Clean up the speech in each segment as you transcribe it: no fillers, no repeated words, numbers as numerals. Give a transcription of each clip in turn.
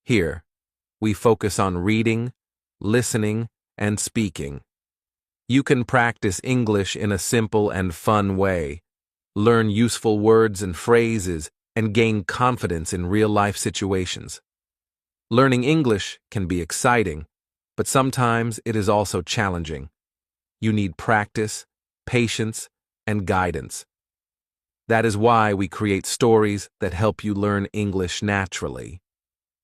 Here, we focus on reading, listening, and speaking. You can practice English in a simple and fun way, learn useful words and phrases, and gain confidence in real-life situations. Learning English can be exciting, but sometimes it is also challenging. You need practice, patience, and guidance. That is why we create stories that help you learn English naturally.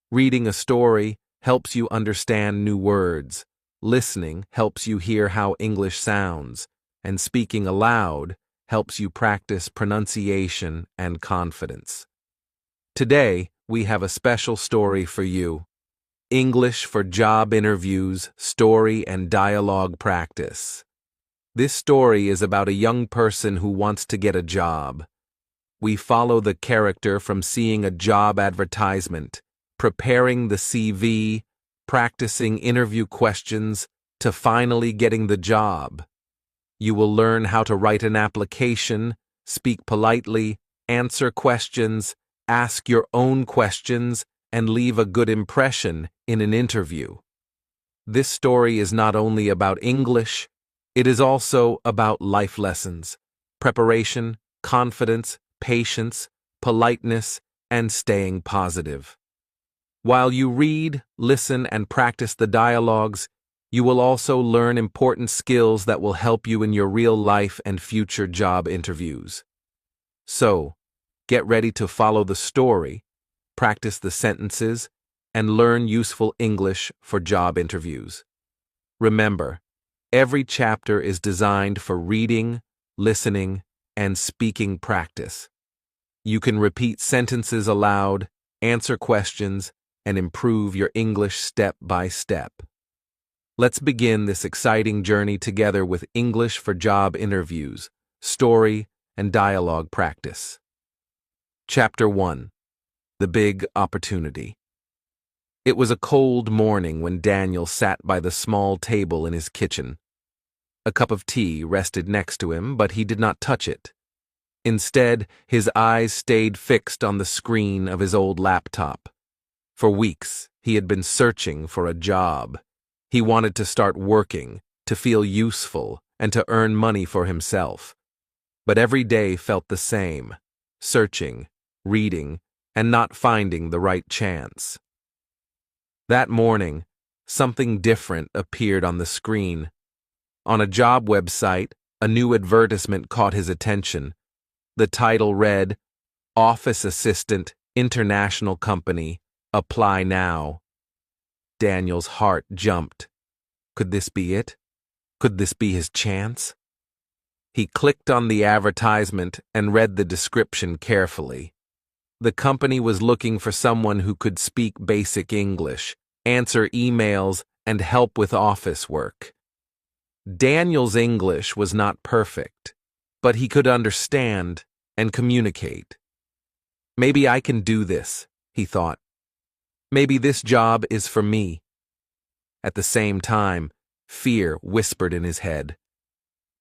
Reading a story helps you understand new words. Listening helps you hear how English sounds, and speaking aloud helps you practice pronunciation and confidence. Today, we have a special story for you. English for Job Interviews, Story and Dialogue Practice. This story is about a young person who wants to get a job. We follow the character from seeing a job advertisement, preparing the CV, practicing interview questions, to finally getting the job. You will learn how to write an application, speak politely, answer questions, ask your own questions, and leave a good impression in an interview. This story is not only about English, it is also about life lessons, preparation, confidence, patience, politeness, and staying positive. While you read, listen, and practice the dialogues, you will also learn important skills that will help you in your real life and future job interviews. So, get ready to follow the story, practice the sentences, and learn useful English for job interviews. Remember, every chapter is designed for reading, listening, and speaking practice. You can repeat sentences aloud, answer questions, and improve your English step by step. Let's begin this exciting journey together with English for Job Interviews, Story and Dialogue Practice. Chapter 1. The Big Opportunity. It was a cold morning when Daniel sat by the small table in his kitchen. A cup of tea rested next to him, but he did not touch it. Instead, his eyes stayed fixed on the screen of his old laptop. For weeks, he had been searching for a job. He wanted to start working, to feel useful, and to earn money for himself. But every day felt the same, searching, reading, and not finding the right chance. That morning, something different appeared on the screen. On a job website, a new advertisement caught his attention. The title read, "Office Assistant, International Company, Apply Now." Daniel's heart jumped. Could this be it? Could this be his chance? He clicked on the advertisement and read the description carefully. The company was looking for someone who could speak basic English, answer emails, and help with office work. Daniel's English was not perfect, but he could understand and communicate. Maybe I can do this, he thought. Maybe this job is for me. At the same time, fear whispered in his head.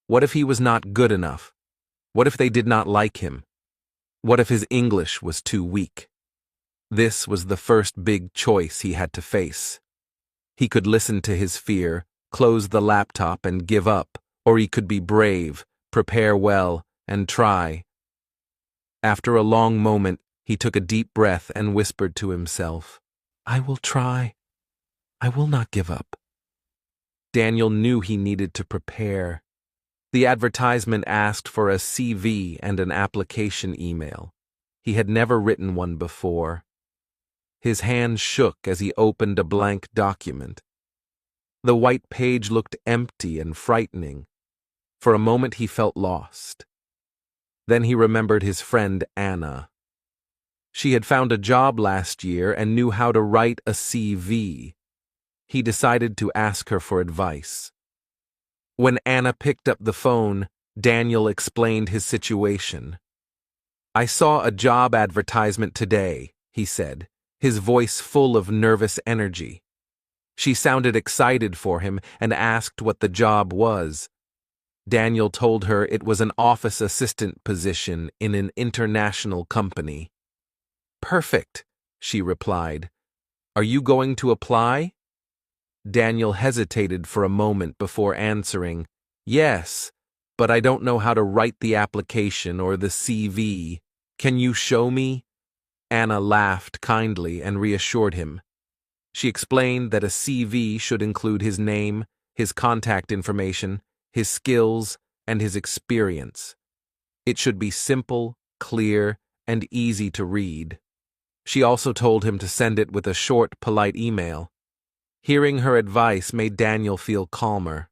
What if he was not good enough? What if they did not like him? What if his English was too weak? This was the first big choice he had to face. He could listen to his fear, close the laptop and give up, or he could be brave, prepare well, and try. After a long moment, he took a deep breath and whispered to himself, "I will try. I will not give up." Daniel knew he needed to prepare. The advertisement asked for a CV and an application email. He had never written one before. His hands shook as he opened a blank document. The white page looked empty and frightening. For a moment he felt lost. Then he remembered his friend Anna. She had found a job last year and knew how to write a CV. He decided to ask her for advice. When Anna picked up the phone, Daniel explained his situation. "I saw a job advertisement today," he said, his voice full of nervous energy. She sounded excited for him and asked what the job was. Daniel told her it was an office assistant position in an international company. "Perfect," she replied. Are you going to apply? Daniel hesitated for a moment before answering, Yes, but I don't know how to write the application or the CV. Can you show me? Anna laughed kindly and reassured him. She explained that a CV should include his name, his contact information, his skills, and his experience. It should be simple, clear, and easy to read. She also told him to send it with a short, polite email. Hearing her advice made Daniel feel calmer.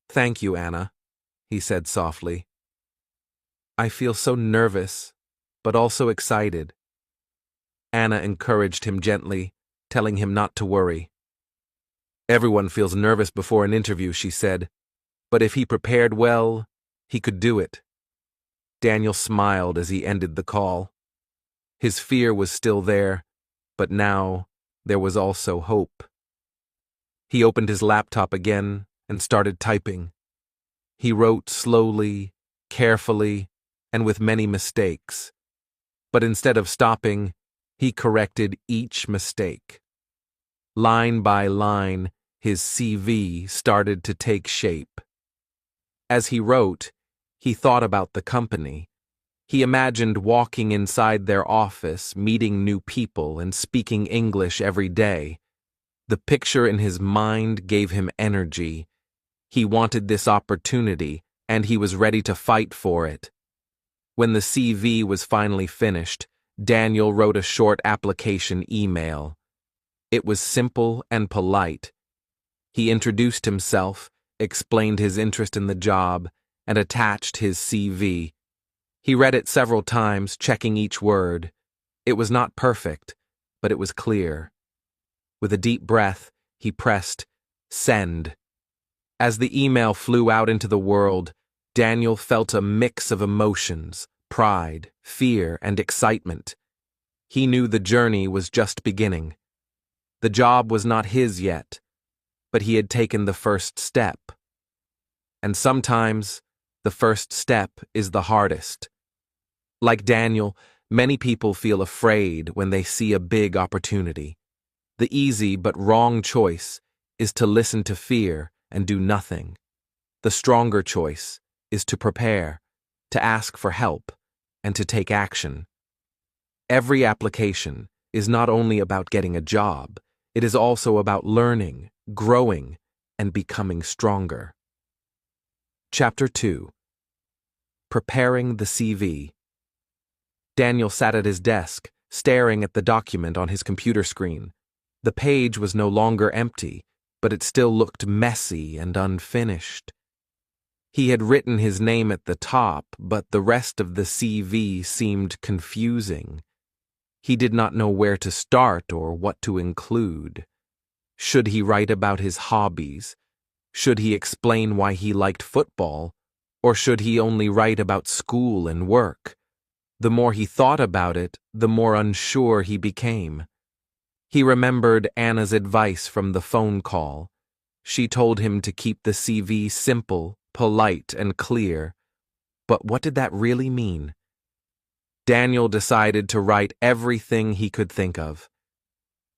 Thank you, Anna, he said softly. I feel so nervous, but also excited. Anna encouraged him gently, telling him not to worry. Everyone feels nervous before an interview, she said, but if he prepared well, he could do it. Daniel smiled as he ended the call. His fear was still there, but now there was also hope. He opened his laptop again and started typing. He wrote slowly, carefully, and with many mistakes. But instead of stopping, he corrected each mistake. Line by line, his CV started to take shape. As he wrote, he thought about the company. He imagined walking inside their office, meeting new people, and speaking English every day. The picture in his mind gave him energy. He wanted this opportunity, and he was ready to fight for it. When the CV was finally finished, Daniel wrote a short application email. It was simple and polite. He introduced himself, explained his interest in the job, and attached his CV. He read it several times, checking each word. It was not perfect, but it was clear. With a deep breath, he pressed send. As the email flew out into the world, Daniel felt a mix of emotions, pride, fear, and excitement. He knew the journey was just beginning. The job was not his yet, but he had taken the first step. And sometimes, the first step is the hardest. Like Daniel, many people feel afraid when they see a big opportunity. The easy but wrong choice is to listen to fear and do nothing. The stronger choice is to prepare, to ask for help, and to take action. Every application is not only about getting a job, it is also about learning, growing, and becoming stronger. Chapter 2. Preparing the CV. Daniel sat at his desk, staring at the document on his computer screen. The page was no longer empty, but it still looked messy and unfinished. He had written his name at the top, but the rest of the CV seemed confusing. He did not know where to start or what to include. Should he write about his hobbies? Should he explain why he liked football? Or should he only write about school and work? The more he thought about it, the more unsure he became. He remembered Anna's advice from the phone call. She told him to keep the CV simple, polite, and clear. But what did that really mean? Daniel decided to write everything he could think of.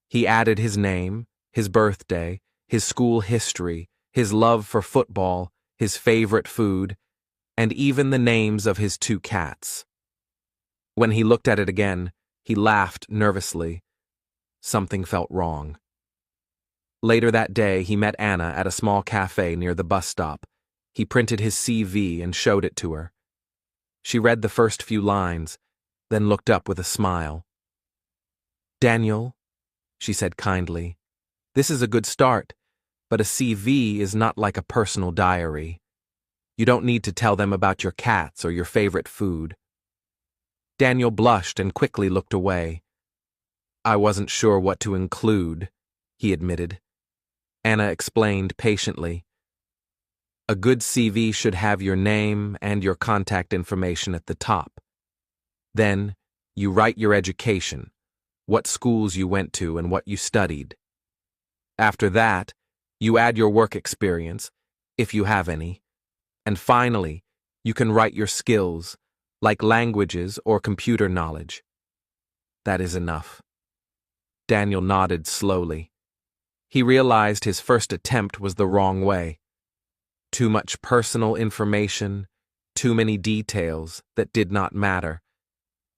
He added his name, his birthday, his school history, his love for football, his favorite food, and even the names of his 2 cats. When he looked at it again, he laughed nervously. Something felt wrong. Later that day, he met Anna at a small cafe near the bus stop. He printed his CV and showed it to her. She read the first few lines, then looked up with a smile. Daniel, she said kindly, this is a good start, but a CV is not like a personal diary. You don't need to tell them about your cats or your favorite food. Daniel blushed and quickly looked away. I wasn't sure what to include, he admitted. Anna explained patiently. A good CV should have your name and your contact information at the top. Then, you write your education, what schools you went to and what you studied. After that, you add your work experience, if you have any. And finally, you can write your skills, like languages or computer knowledge. That is enough. Daniel nodded slowly. He realized his first attempt was the wrong way. Too much personal information, too many details that did not matter.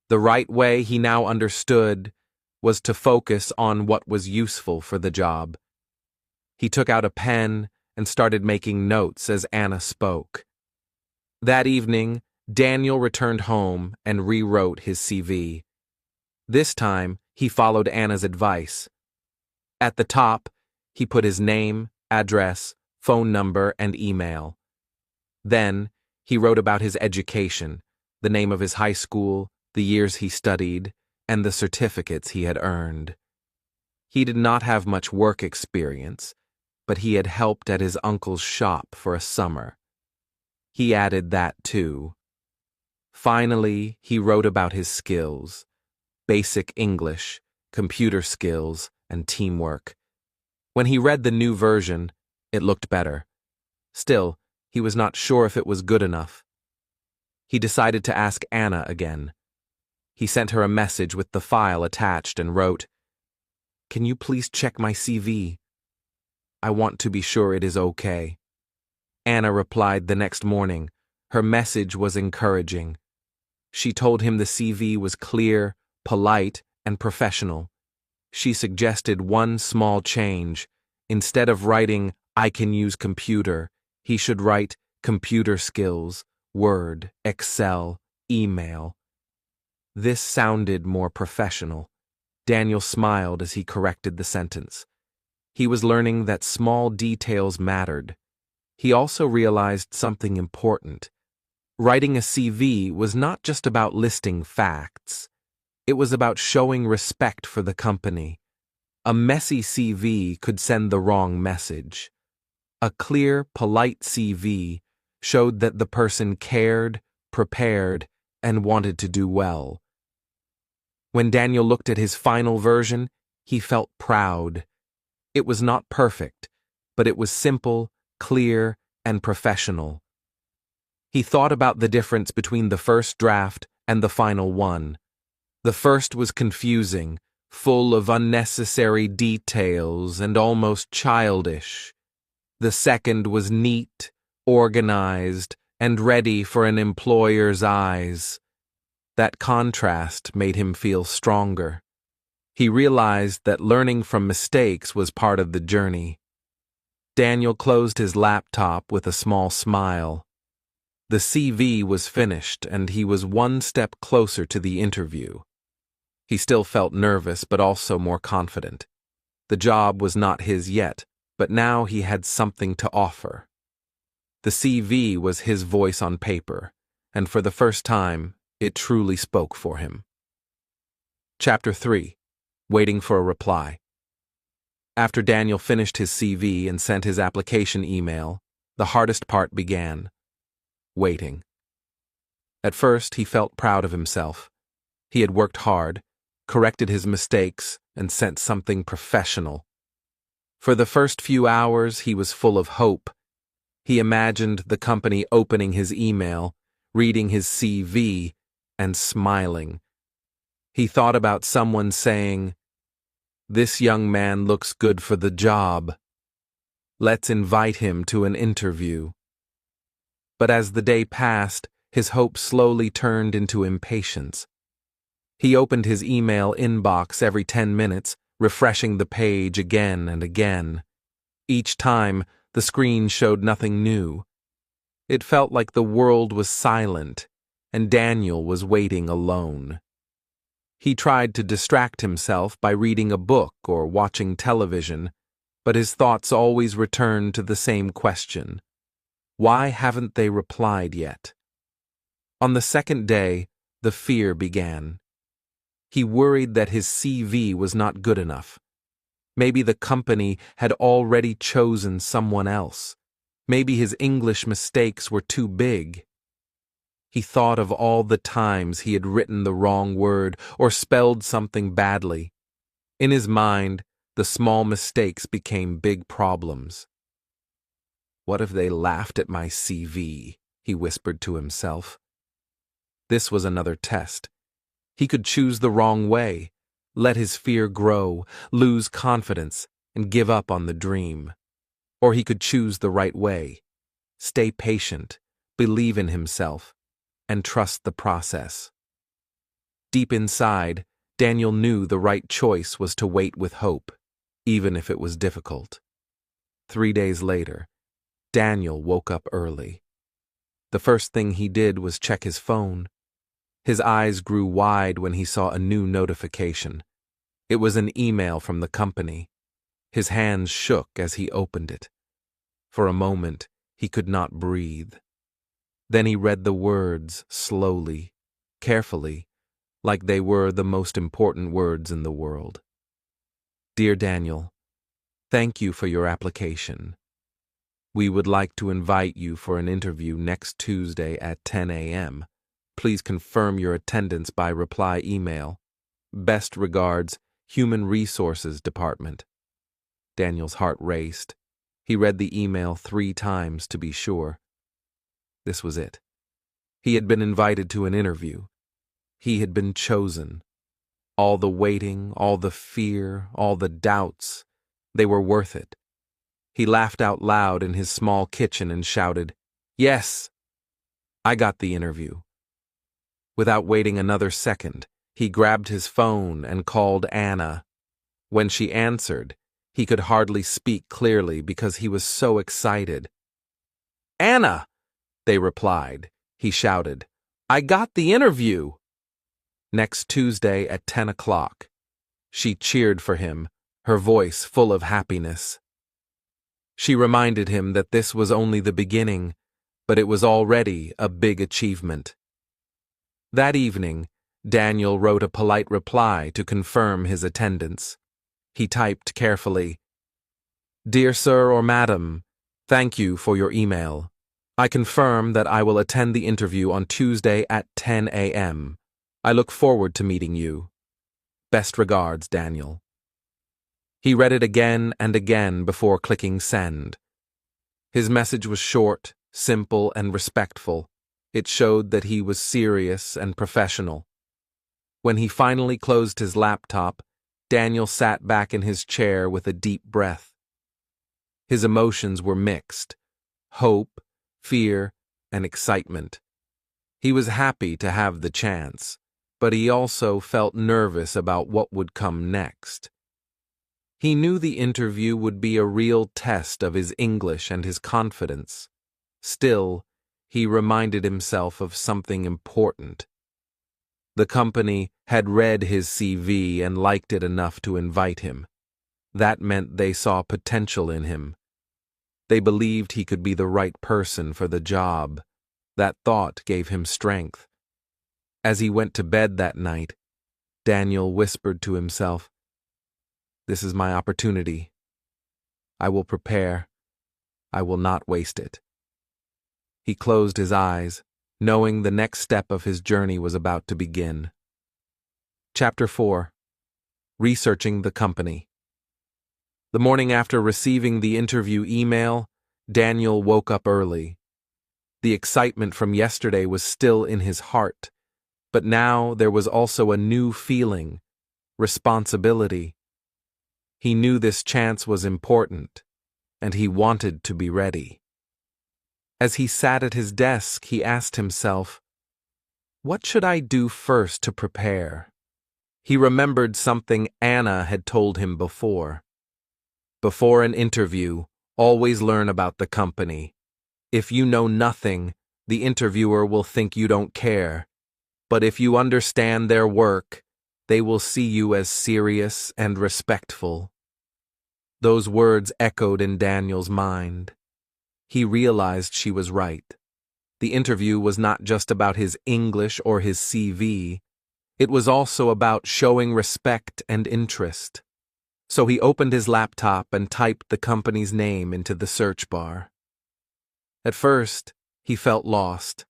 The right way, he now understood, was to focus on what was useful for the job. He took out a pen and started making notes as Anna spoke. That evening, Daniel returned home and rewrote his CV. This time, he followed Anna's advice. At the top, he put his name, address, phone number, and email. Then, he wrote about his education, the name of his high school, the years he studied, and the certificates he had earned. He did not have much work experience, but he had helped at his uncle's shop for a summer. He added that too. Finally, he wrote about his skills: basic English, computer skills, and teamwork. When he read the new version, it looked better. Still, he was not sure if it was good enough. He decided to ask Anna again. He sent her a message with the file attached and wrote, "Can you please check my CV? I want to be sure it is okay." Anna replied the next morning. Her message was encouraging. She told him the CV was clear, polite, and professional. She suggested one small change. Instead of writing, "I can use computer," he should write computer skills, Word, Excel, email. This sounded more professional. Daniel smiled as he corrected the sentence. He was learning that small details mattered. He also realized something important. Writing a CV was not just about listing facts. It was about showing respect for the company. A messy CV could send the wrong message. A clear, polite CV showed that the person cared, prepared, and wanted to do well. When Daniel looked at his final version, he felt proud. It was not perfect, but it was simple, clear, and professional. He thought about the difference between the first draft and the final one. The first was confusing, full of unnecessary details and almost childish. The second was neat, organized, and ready for an employer's eyes. That contrast made him feel stronger. He realized that learning from mistakes was part of the journey. Daniel closed his laptop with a small smile. The CV was finished, and he was one step closer to the interview. He still felt nervous, but also more confident. The job was not his yet, but now he had something to offer. The CV was his voice on paper, and for the first time, it truly spoke for him. Chapter 3. Waiting for a reply. After Daniel finished his CV and sent his application email, the hardest part began: waiting. At first, he felt proud of himself. He had worked hard, corrected his mistakes, and sent something professional. For the first few hours, he was full of hope. He imagined the company opening his email, reading his CV, and smiling. He thought about someone saying, "This young man looks good for the job. Let's invite him to an interview." But as the day passed, his hope slowly turned into impatience. He opened his email inbox every 10 minutes, refreshing the page again and again. Each time, the screen showed nothing new. It felt like the world was silent, and Daniel was waiting alone. He tried to distract himself by reading a book or watching television, but his thoughts always returned to the same question: why haven't they replied yet? On the second day, the fear began. He worried that his CV was not good enough. Maybe the company had already chosen someone else. Maybe his English mistakes were too big. He thought of all the times he had written the wrong word or spelled something badly. In his mind, the small mistakes became big problems. "What if they laughed at my CV?" he whispered to himself. This was another test. He could choose the wrong way, let his fear grow, lose confidence, and give up on the dream. Or he could choose the right way. Stay patient, believe in himself, and trust the process. Deep inside, Daniel knew the right choice was to wait with hope, even if it was difficult. 3 days later, Daniel woke up early. The first thing he did was check his phone. His eyes grew wide when he saw a new notification. It was an email from the company. His hands shook as he opened it. For a moment, he could not breathe. Then he read the words slowly, carefully, like they were the most important words in the world. Dear Daniel, thank you for your application. We would like to invite you for an interview next Tuesday at 10 a.m. Please confirm your attendance by reply email. Best regards, Human Resources Department. Daniel's heart raced. He read the email 3 times to be sure. This was it. He had been invited to an interview. He had been chosen. All the waiting, all the fear, all the doubts, they were worth it. He laughed out loud in his small kitchen and shouted, "Yes! I got the interview." Without waiting another second, he grabbed his phone and called Anna. When she answered, he could hardly speak clearly because he was so excited. "Anna!" they replied. He shouted, "I got the interview!" Next Tuesday at 10 o'clock. She cheered for him, her voice full of happiness. She reminded him that this was only the beginning, but it was already a big achievement. That evening, Daniel wrote a polite reply to confirm his attendance. He typed carefully, "Dear Sir or Madam, thank you for your email. I confirm that I will attend the interview on Tuesday at 10 a.m. I look forward to meeting you. Best regards, Daniel." He read it again and again before clicking send. His message was short, simple, and respectful. It showed that he was serious and professional. When he finally closed his laptop, Daniel sat back in his chair with a deep breath. His emotions were mixed: hope, fear, and excitement. He was happy to have the chance, but he also felt nervous about what would come next. He knew the interview would be a real test of his English and his confidence. Still, he reminded himself of something important. The company had read his CV and liked it enough to invite him. That meant they saw potential in him. They believed he could be the right person for the job. That thought gave him strength. As he went to bed that night, Daniel whispered to himself, "This is my opportunity. I will prepare. I will not waste it." He closed his eyes, knowing the next step of his journey was about to begin. Chapter 4. Researching the company. The morning after receiving the interview email, Daniel woke up early. The excitement from yesterday was still in his heart, but now there was also a new feeling: responsibility. He knew this chance was important, and he wanted to be ready. As he sat at his desk, he asked himself, "What should I do first to prepare?" He remembered something Anna had told him before. Before an interview, always learn about the company. If you know nothing, the interviewer will think you don't care. But if you understand their work, they will see you as serious and respectful. Those words echoed in Daniel's mind. He realized she was right. The interview was not just about his English or his CV. It was also about showing respect and interest. So he opened his laptop and typed the company's name into the search bar. At first, he felt lost.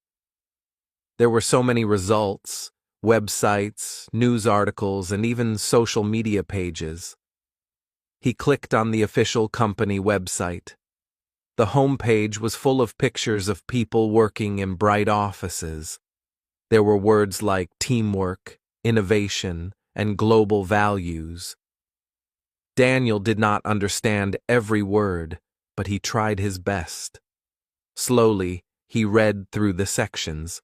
There were so many results, websites, news articles, and even social media pages. He clicked on the official company website. The homepage was full of pictures of people working in bright offices. There were words like teamwork, innovation, and global values. Daniel did not understand every word, but he tried his best. Slowly, he read through the sections.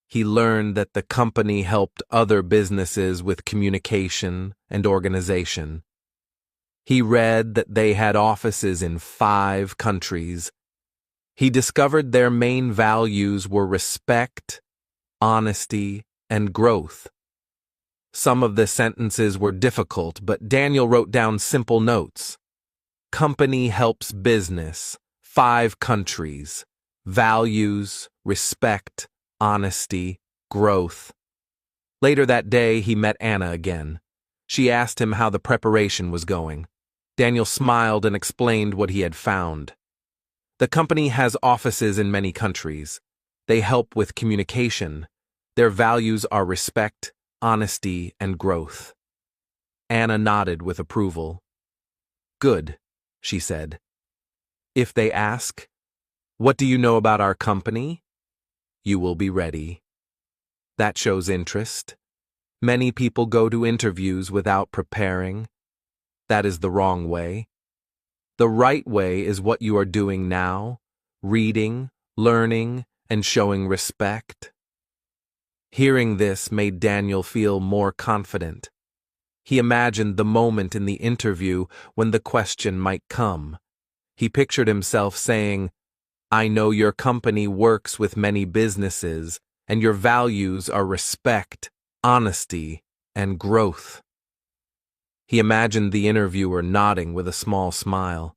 He learned that the company helped other businesses with communication and organization. He read that they had offices in 5 countries. He discovered their main values were respect, honesty, and growth. Some of the sentences were difficult, but Daniel wrote down simple notes. Company helps business, 5 countries, values, respect, honesty, growth. Later that day, he met Anna again. She asked him how the preparation was going. Daniel smiled and explained what he had found. The company has offices in many countries. They help with communication. Their values are respect, honesty, and growth. Anna nodded with approval. Good, she said. If they ask, "What do you know about our company?" you will be ready. That shows interest. Many people go to interviews without preparing. That is the wrong way. The right way is what you are doing now, reading, learning, and showing respect. Hearing this made Daniel feel more confident. He imagined the moment in the interview when the question might come. He pictured himself saying, "I know your company works with many businesses, and your values are respect, honesty, and growth." He imagined the interviewer nodding with a small smile.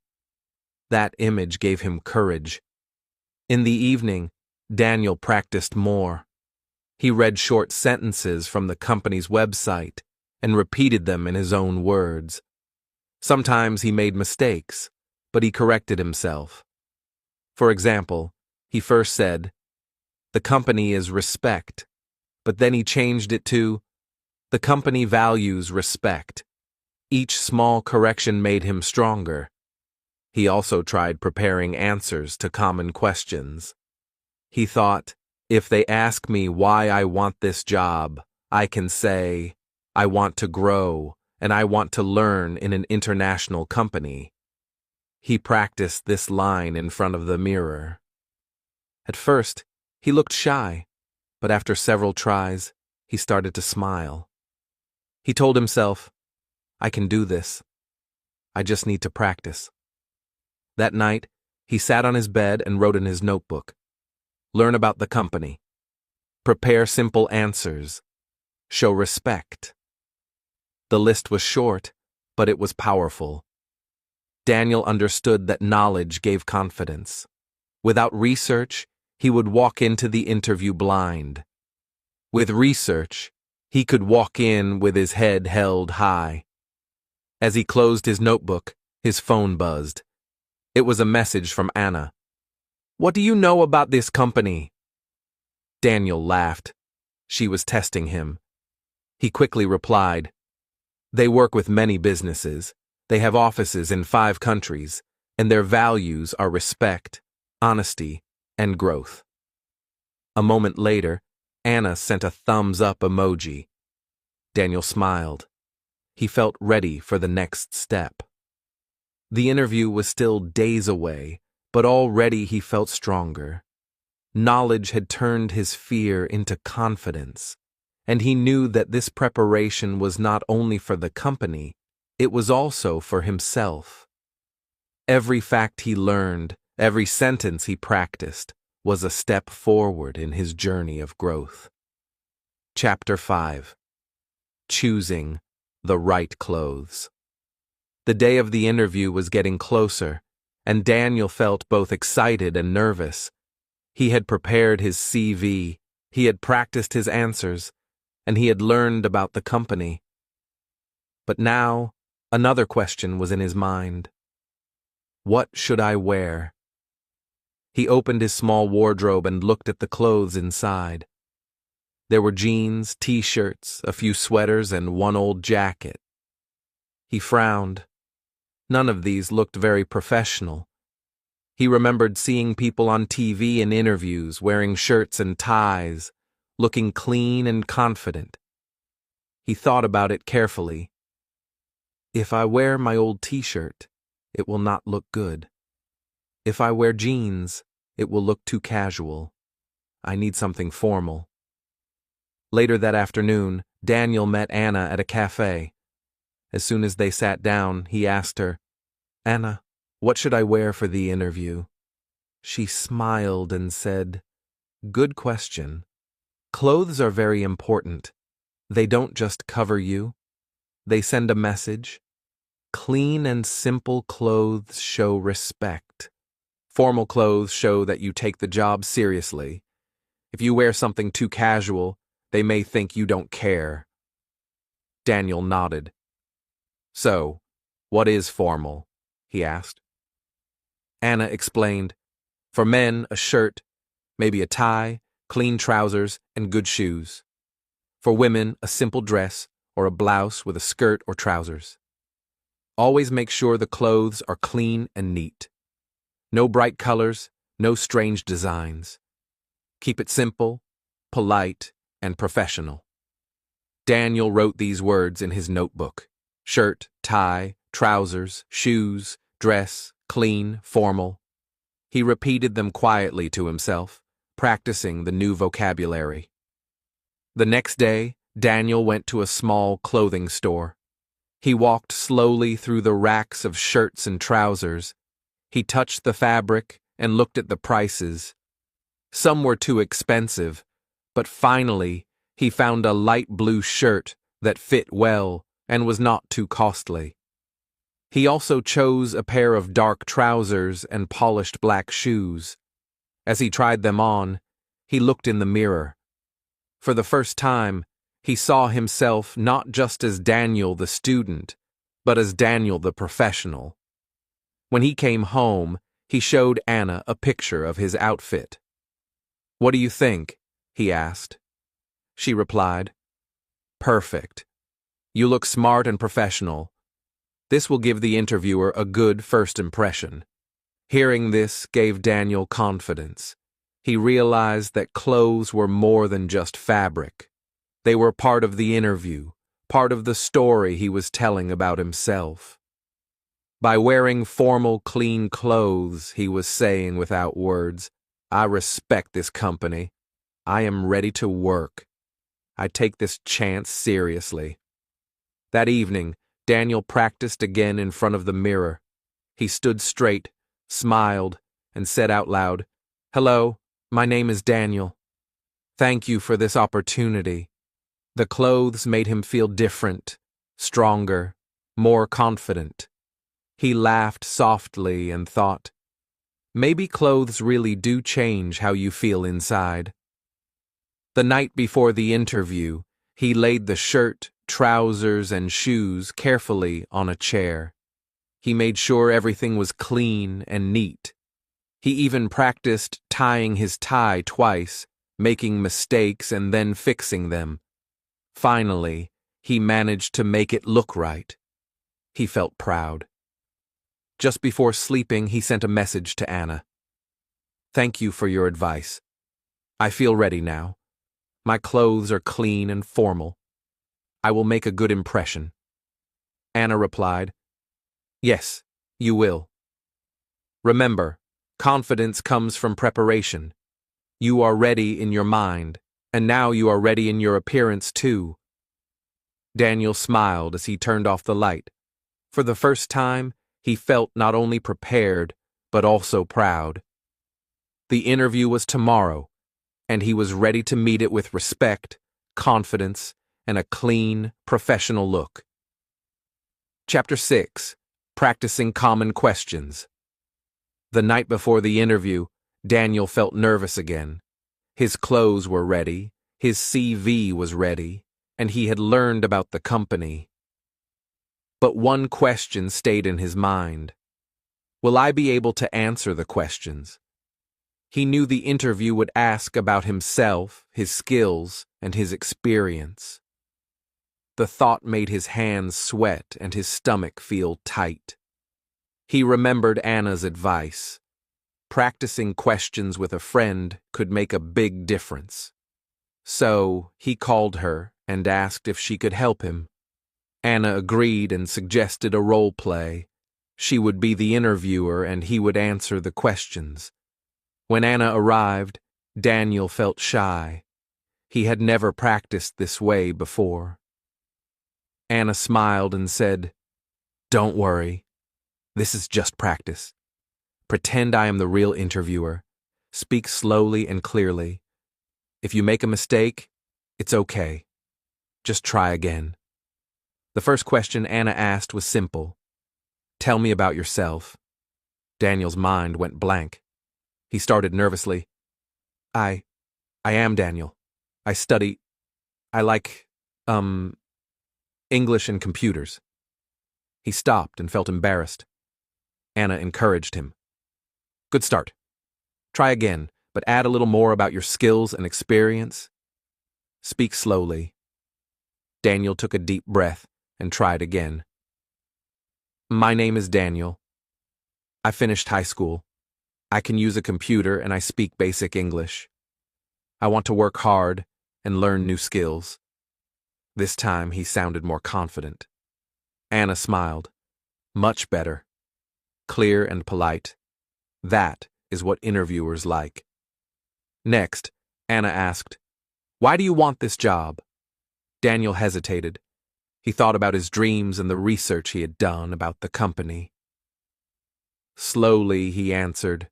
That image gave him courage. In the evening, Daniel practiced more. He read short sentences from the company's website and repeated them in his own words. Sometimes he made mistakes, but he corrected himself. For example, he first said, "The company is respect," but then he changed it to, "The company values respect." Each small correction made him stronger. He also tried preparing answers to common questions. He thought, "If they ask me why I want this job, I can say, I want to grow, and I want to learn in an international company." He practiced this line in front of the mirror. At first, he looked shy, but after several tries, he started to smile. He told himself, "I can do this. I just need to practice." That night, he sat on his bed and wrote in his notebook, "Learn about the company. Prepare simple answers. Show respect." The list was short, but it was powerful. Daniel understood that knowledge gave confidence. Without research, he would walk into the interview blind. With research, he could walk in with his head held high. As he closed his notebook, his phone buzzed. It was a message from Anna. "What do you know about this company?" Daniel laughed. She was testing him. He quickly replied, "They work with many businesses. They have offices in 5 countries, and their values are respect, honesty, and growth." A moment later, Anna sent a thumbs-up emoji. Daniel smiled. He felt ready for the next step. The interview was still days away, but already he felt stronger. Knowledge had turned his fear into confidence, and he knew that this preparation was not only for the company, it was also for himself. Every fact he learned, every sentence he practiced, was a step forward in his journey of growth. Chapter 5. Choosing the right clothes. The day of the interview was getting closer, and Daniel felt both excited and nervous. He had prepared his CV, he had practiced his answers, and he had learned about the company. But now, another question was in his mind. What should I wear? He opened his small wardrobe and looked at the clothes inside. There were jeans, t-shirts, a few sweaters, and one old jacket. He frowned. None of these looked very professional. He remembered seeing people on TV in interviews wearing shirts and ties, looking clean and confident. He thought about it carefully. If I wear my old t-shirt, it will not look good. If I wear jeans, it will look too casual. I need something formal. Later that afternoon, Daniel met Anna at a cafe. As soon as they sat down, he asked her, "Anna, what should I wear for the interview?" She smiled and said, "Good question. Clothes are very important. They don't just cover you. They send a message. Clean and simple clothes show respect. Formal clothes show that you take the job seriously. If you wear something too casual, they may think you don't care." Daniel nodded. "So, what is formal?" he asked. Anna explained, "For men, a shirt, maybe a tie, clean trousers, and good shoes. For women, a simple dress or a blouse with a skirt or trousers. Always make sure the clothes are clean and neat. No bright colors, no strange designs. Keep it simple, polite, and professional." Daniel wrote these words in his notebook: shirt, tie, trousers, shoes, dress, clean, formal. He repeated them quietly to himself, practicing the new vocabulary. The next day, Daniel went to a small clothing store. He walked slowly through the racks of shirts and trousers. He touched the fabric and looked at the prices. Some were too expensive, but finally he found a light blue shirt that fit well and was not too costly. He also chose a pair of dark trousers and polished black shoes. As he tried them on, he looked in the mirror. For the first time, he saw himself not just as Daniel the student, but as Daniel the professional. When he came home, he showed Anna a picture of his outfit. "What do you think?" he asked. She replied, "Perfect. You look smart and professional. This will give the interviewer a good first impression." Hearing this gave Daniel confidence. He realized that clothes were more than just fabric. They were part of the interview, part of the story he was telling about himself. By wearing formal, clean clothes, he was saying without words, "I respect this company. I am ready to work. I take this chance seriously." That evening, Daniel practiced again in front of the mirror. He stood straight, smiled, and said out loud, "Hello, my name is Daniel. Thank you for this opportunity." The clothes made him feel different, stronger, more confident. He laughed softly and thought, maybe clothes really do change how you feel inside. The night before the interview, he laid the shirt, trousers, and shoes carefully on a chair. He made sure everything was clean and neat. He even practiced tying his tie twice, making mistakes and then fixing them. Finally, he managed to make it look right. He felt proud. Just before sleeping, he sent a message to Anna. "Thank you for your advice. I feel ready now. My clothes are clean and formal. I will make a good impression." Anna replied, "Yes, you will. Remember, confidence comes from preparation. You are ready in your mind, and now you are ready in your appearance too." Daniel smiled as he turned off the light. For the first time, he felt not only prepared, but also proud. The interview was tomorrow, and he was ready to meet it with respect, confidence, and a clean, professional look. Chapter 6. Practicing Common Questions. The night before the interview, Daniel felt nervous again. His clothes were ready, his CV was ready, and he had learned about the company. But one question stayed in his mind. Will I be able to answer the questions? He knew the interview would ask about himself, his skills, and his experience. The thought made his hands sweat and his stomach feel tight. He remembered Anna's advice. Practicing questions with a friend could make a big difference. So he called her and asked if she could help him. Anna agreed and suggested a role play. She would be the interviewer and he would answer the questions. When Anna arrived, Daniel felt shy. He had never practiced this way before. Anna smiled and said, "Don't worry. This is just practice. Pretend I am the real interviewer. Speak slowly and clearly. If you make a mistake, it's okay. Just try again." The first question Anna asked was simple. "Tell me about yourself." Daniel's mind went blank. He started nervously. I am Daniel. I like, English and computers." He stopped and felt embarrassed. Anna encouraged him. "Good start. Try again, but add a little more about your skills and experience. Speak slowly." Daniel took a deep breath and tried again. "My name is Daniel. I finished high school. I can use a computer and I speak basic English. I want to work hard and learn new skills." This time he sounded more confident. Anna smiled. Much better. Clear and polite. That is what interviewers like. Next, Anna asked, "Why do you want this job?" Daniel hesitated. He thought about his dreams and the research he had done about the company. Slowly, he answered,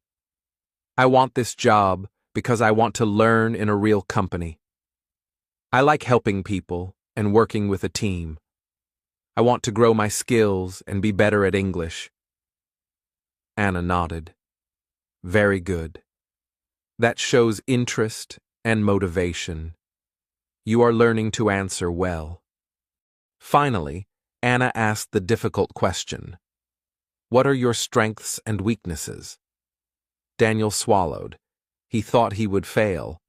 "I want this job because I want to learn in a real company. I like helping people and working with a team. I want to grow my skills and be better at English." Anna nodded. "Very good. That shows interest and motivation. You are learning to answer well." Finally, Anna asked the difficult question. "What are your strengths and weaknesses?" Daniel swallowed. He thought he would fail,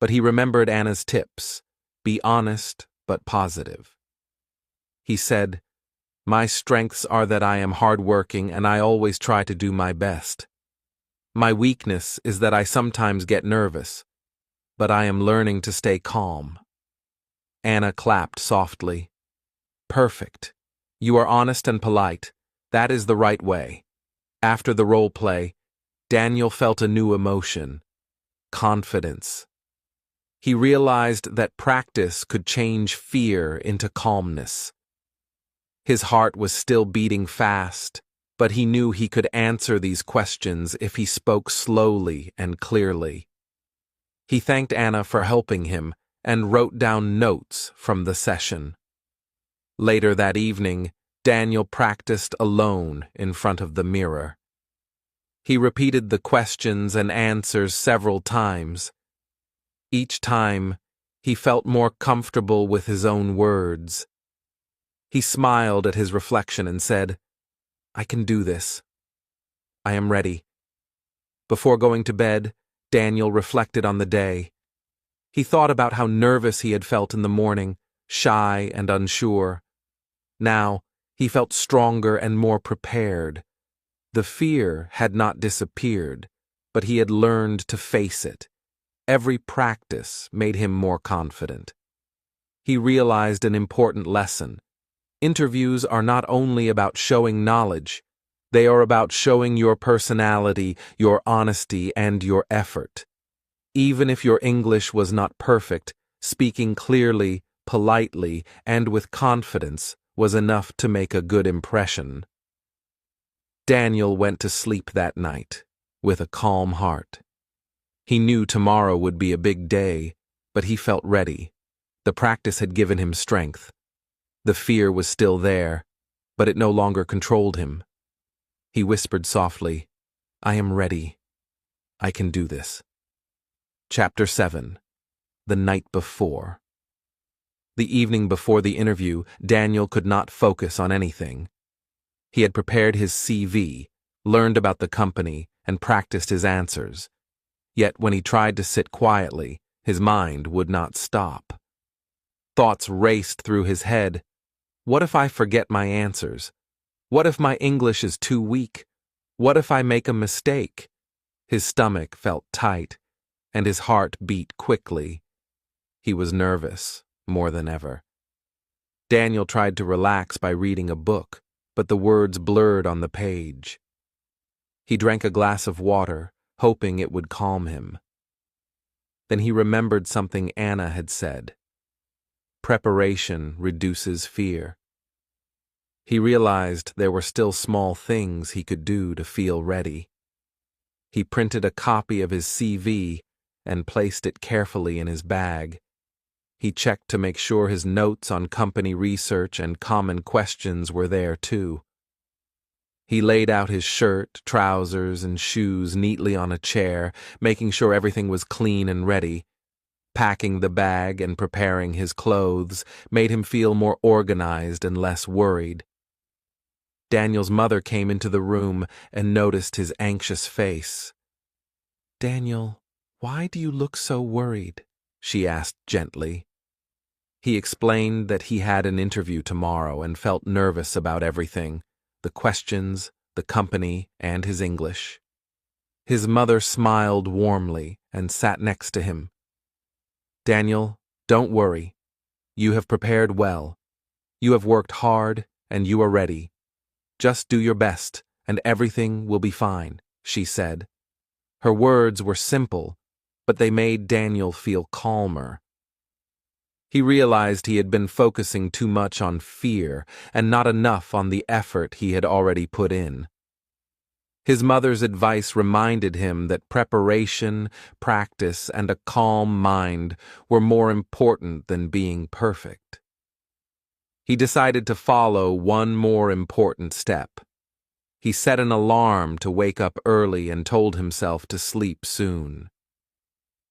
but he remembered Anna's tips. Be honest but positive. He said, "My strengths are that I am hardworking and I always try to do my best. My weakness is that I sometimes get nervous, but I am learning to stay calm." Anna clapped softly. "Perfect. You are honest and polite. That is the right way." After the role play, Daniel felt a new emotion: confidence. He realized that practice could change fear into calmness. His heart was still beating fast, but he knew he could answer these questions if he spoke slowly and clearly. He thanked Anna for helping him and wrote down notes from the session. Later that evening, Daniel practiced alone in front of the mirror. He repeated the questions and answers several times. Each time, he felt more comfortable with his own words. He smiled at his reflection and said, "I can do this. I am ready." Before going to bed, Daniel reflected on the day. He thought about how nervous he had felt in the morning, shy and unsure. Now, he felt stronger and more prepared. The fear had not disappeared, but he had learned to face it. Every practice made him more confident. He realized an important lesson. Interviews are not only about showing knowledge, they are about showing your personality, your honesty, and your effort. Even if your English was not perfect, speaking clearly, politely, and with confidence was enough to make a good impression. Daniel went to sleep that night with a calm heart. He knew tomorrow would be a big day, but he felt ready. The practice had given him strength. The fear was still there, but it no longer controlled him. He whispered softly, "I am ready. I can do this." Chapter 7. The Night Before. The evening before the interview, Daniel could not focus on anything. He had prepared his CV, learned about the company, and practiced his answers. Yet when he tried to sit quietly, his mind would not stop. Thoughts raced through his head. What if I forget my answers? What if my English is too weak? What if I make a mistake? His stomach felt tight, and his heart beat quickly. He was nervous, more than ever. Daniel tried to relax by reading a book, but the words blurred on the page. He drank a glass of water, hoping it would calm him. Then he remembered something Anna had said. Preparation reduces fear. He realized there were still small things he could do to feel ready. He printed a copy of his CV and placed it carefully in his bag. He checked to make sure his notes on company research and common questions were there too. He laid out his shirt, trousers, and shoes neatly on a chair, making sure everything was clean and ready. Packing the bag and preparing his clothes made him feel more organized and less worried. Daniel's mother came into the room and noticed his anxious face. "Daniel, why do you look so worried?" she asked gently. He explained that he had an interview tomorrow and felt nervous about everything, the questions, the company, and his English. His mother smiled warmly and sat next to him. "Daniel, don't worry. You have prepared well. You have worked hard and you are ready. Just do your best and everything will be fine," she said. Her words were simple, but they made Daniel feel calmer. He realized he had been focusing too much on fear and not enough on the effort he had already put in. His mother's advice reminded him that preparation, practice, and a calm mind were more important than being perfect. He decided to follow one more important step. He set an alarm to wake up early and told himself to sleep soon.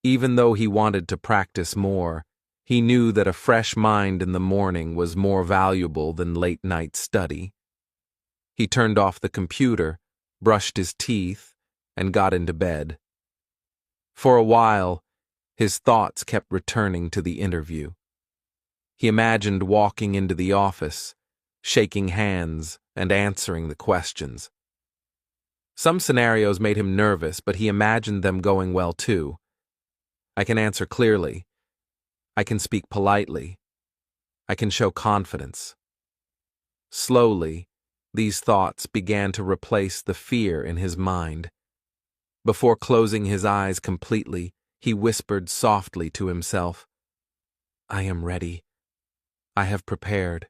Even though he wanted to practice more, he knew that a fresh mind in the morning was more valuable than late-night study. He turned off the computer, brushed his teeth, and got into bed. For a while, his thoughts kept returning to the interview. He imagined walking into the office, shaking hands, and answering the questions. Some scenarios made him nervous, but he imagined them going well too. I can answer clearly. I can speak politely. I can show confidence. Slowly, these thoughts began to replace the fear in his mind. Before closing his eyes completely, he whispered softly to himself, "I am ready. I have prepared.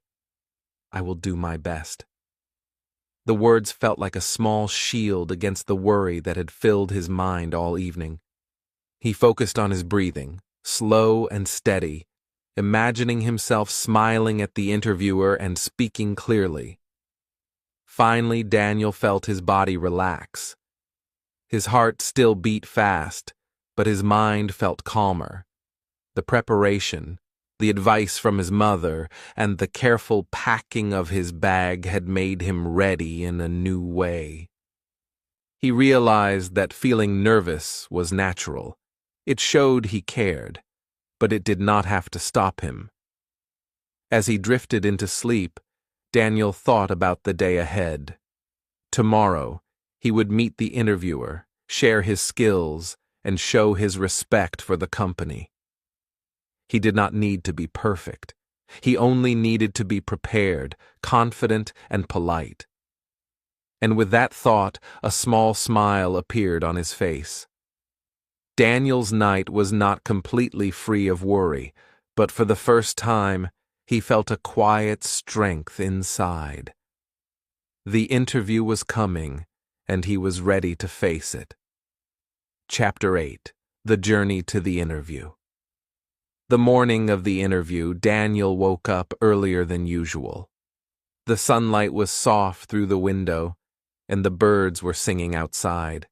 I will do my best." The words felt like a small shield against the worry that had filled his mind all evening. He focused on his breathing, slow and steady, imagining himself smiling at the interviewer and speaking clearly. Finally, Daniel felt his body relax. His heart still beat fast, but his mind felt calmer. The preparation, the advice from his mother, and the careful packing of his bag had made him ready in a new way. He realized that feeling nervous was natural. It showed he cared, but it did not have to stop him. As he drifted into sleep, Daniel thought about the day ahead. Tomorrow, he would meet the interviewer, share his skills, and show his respect for the company. He did not need to be perfect. He only needed to be prepared, confident, and polite. And with that thought, a small smile appeared on his face. Daniel's night was not completely free of worry, but for the first time, he felt a quiet strength inside. The interview was coming, and he was ready to face it. Chapter 8: The Journey to the Interview. The morning of the interview, Daniel woke up earlier than usual. The sunlight was soft through the window, and the birds were singing outside.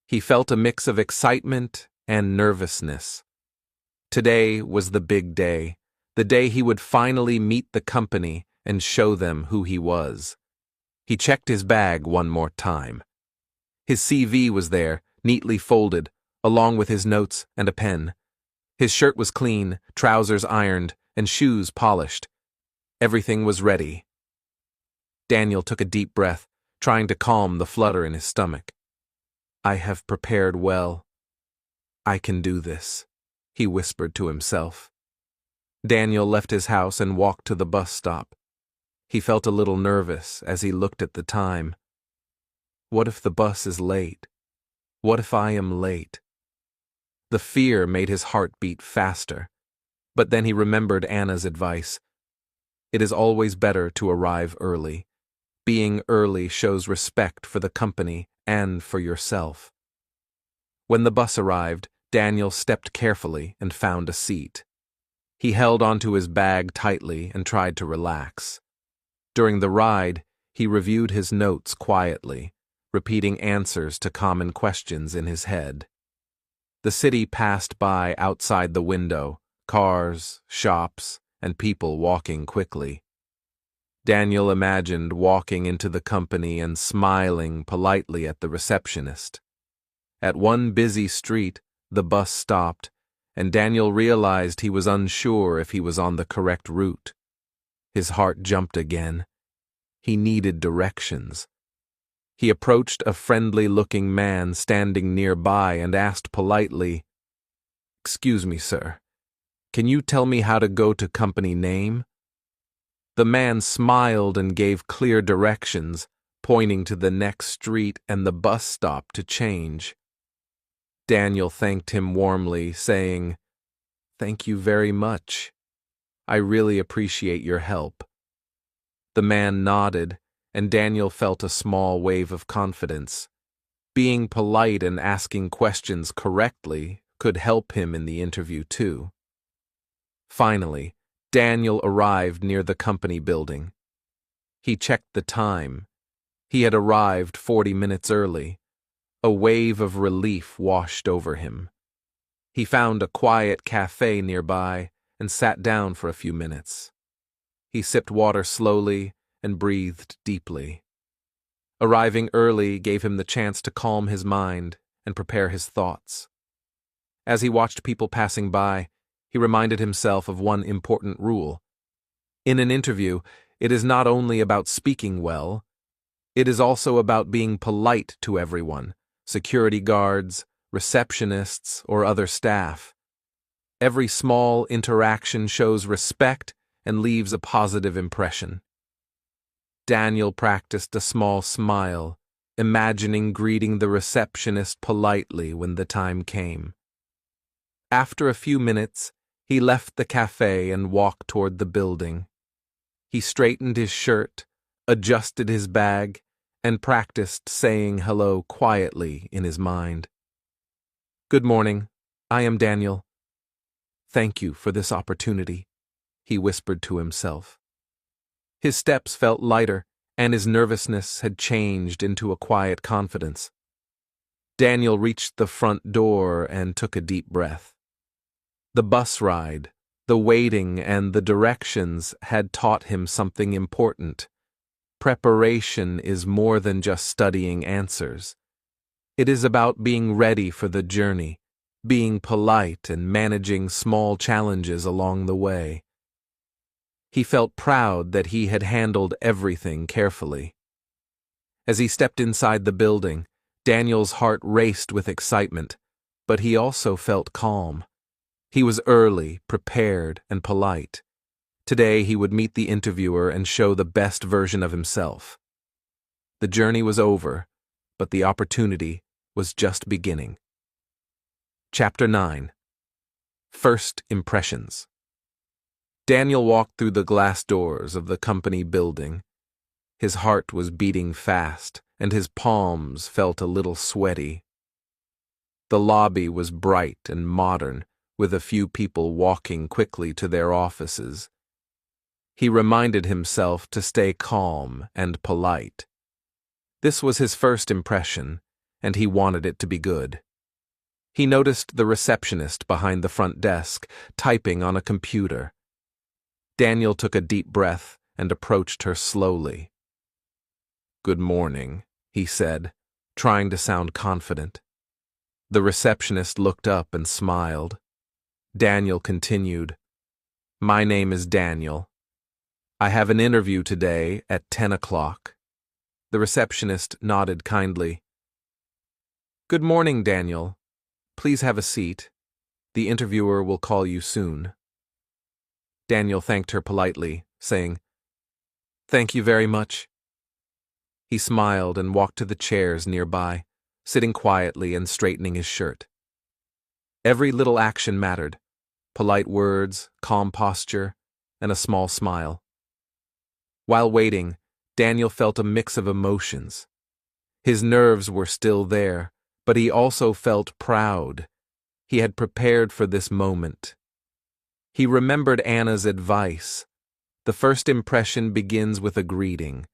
He felt a mix of excitement and nervousness. Today was the big day, the day he would finally meet the company and show them who he was. He checked his bag one more time. His CV was there, neatly folded, along with his notes and a pen. His shirt was clean, trousers ironed, and shoes polished. Everything was ready. Daniel took a deep breath, trying to calm the flutter in his stomach. "I have prepared well. I can do this," he whispered to himself. Daniel left his house and walked to the bus stop. He felt a little nervous as he looked at the time. What if the bus is late? What if I am late? The fear made his heart beat faster. But then he remembered Anna's advice. It is always better to arrive early. Being early shows respect for the company and for yourself. When the bus arrived, Daniel stepped carefully and found a seat. He held onto his bag tightly and tried to relax. During the ride, he reviewed his notes quietly, repeating answers to common questions in his head. The city passed by outside the window, cars, shops, and people walking quickly. Daniel imagined walking into the company and smiling politely at the receptionist. At one busy street, the bus stopped, and Daniel realized he was unsure if he was on the correct route. His heart jumped again. He needed directions. He approached a friendly-looking man standing nearby and asked politely, "Excuse me, sir. Can you tell me how to go to company name?" The man smiled and gave clear directions, pointing to the next street and the bus stop to change. Daniel thanked him warmly, saying, "Thank you very much. I really appreciate your help." The man nodded, and Daniel felt a small wave of confidence. Being polite and asking questions correctly could help him in the interview too. Finally, Daniel arrived near the company building. He checked the time. He had arrived 40 minutes early. A wave of relief washed over him. He found a quiet cafe nearby and sat down for a few minutes. He sipped water slowly and breathed deeply. Arriving early gave him the chance to calm his mind and prepare his thoughts. As he watched people passing by, he reminded himself of one important rule. In an interview, it is not only about speaking well, it is also about being polite to everyone, security guards, receptionists, or other staff. Every small interaction shows respect and leaves a positive impression. Daniel practiced a small smile, imagining greeting the receptionist politely when the time came. After a few minutes, he left the cafe and walked toward the building. He straightened his shirt, adjusted his bag, and practiced saying hello quietly in his mind. "Good morning. I am Daniel. Thank you for this opportunity," he whispered to himself. His steps felt lighter, and his nervousness had changed into a quiet confidence. Daniel reached the front door and took a deep breath. The bus ride, the waiting, and the directions had taught him something important. Preparation is more than just studying answers. It is about being ready for the journey, being polite, and managing small challenges along the way. He felt proud that he had handled everything carefully. As he stepped inside the building, Daniel's heart raced with excitement, but he also felt calm. He was early, prepared, and polite. Today he would meet the interviewer and show the best version of himself. The journey was over, but the opportunity was just beginning. Chapter 9. First Impressions. Daniel walked through the glass doors of the company building. His heart was beating fast, and his palms felt a little sweaty. The lobby was bright and modern, with a few people walking quickly to their offices. He reminded himself to stay calm and polite. This was his first impression, and he wanted it to be good. He noticed the receptionist behind the front desk, typing on a computer. Daniel took a deep breath and approached her slowly. "Good morning," he said, trying to sound confident. The receptionist looked up and smiled. Daniel continued, "My name is Daniel. I have an interview today at 10 o'clock. The receptionist nodded kindly. "Good morning, Daniel. Please have a seat. The interviewer will call you soon." Daniel thanked her politely, saying, "Thank you very much." He smiled and walked to the chairs nearby, sitting quietly and straightening his shirt. Every little action mattered: polite words, calm posture, and a small smile. While waiting, Daniel felt a mix of emotions. His nerves were still there, but he also felt proud. He had prepared for this moment. He remembered Anna's advice. The first impression begins with a greeting,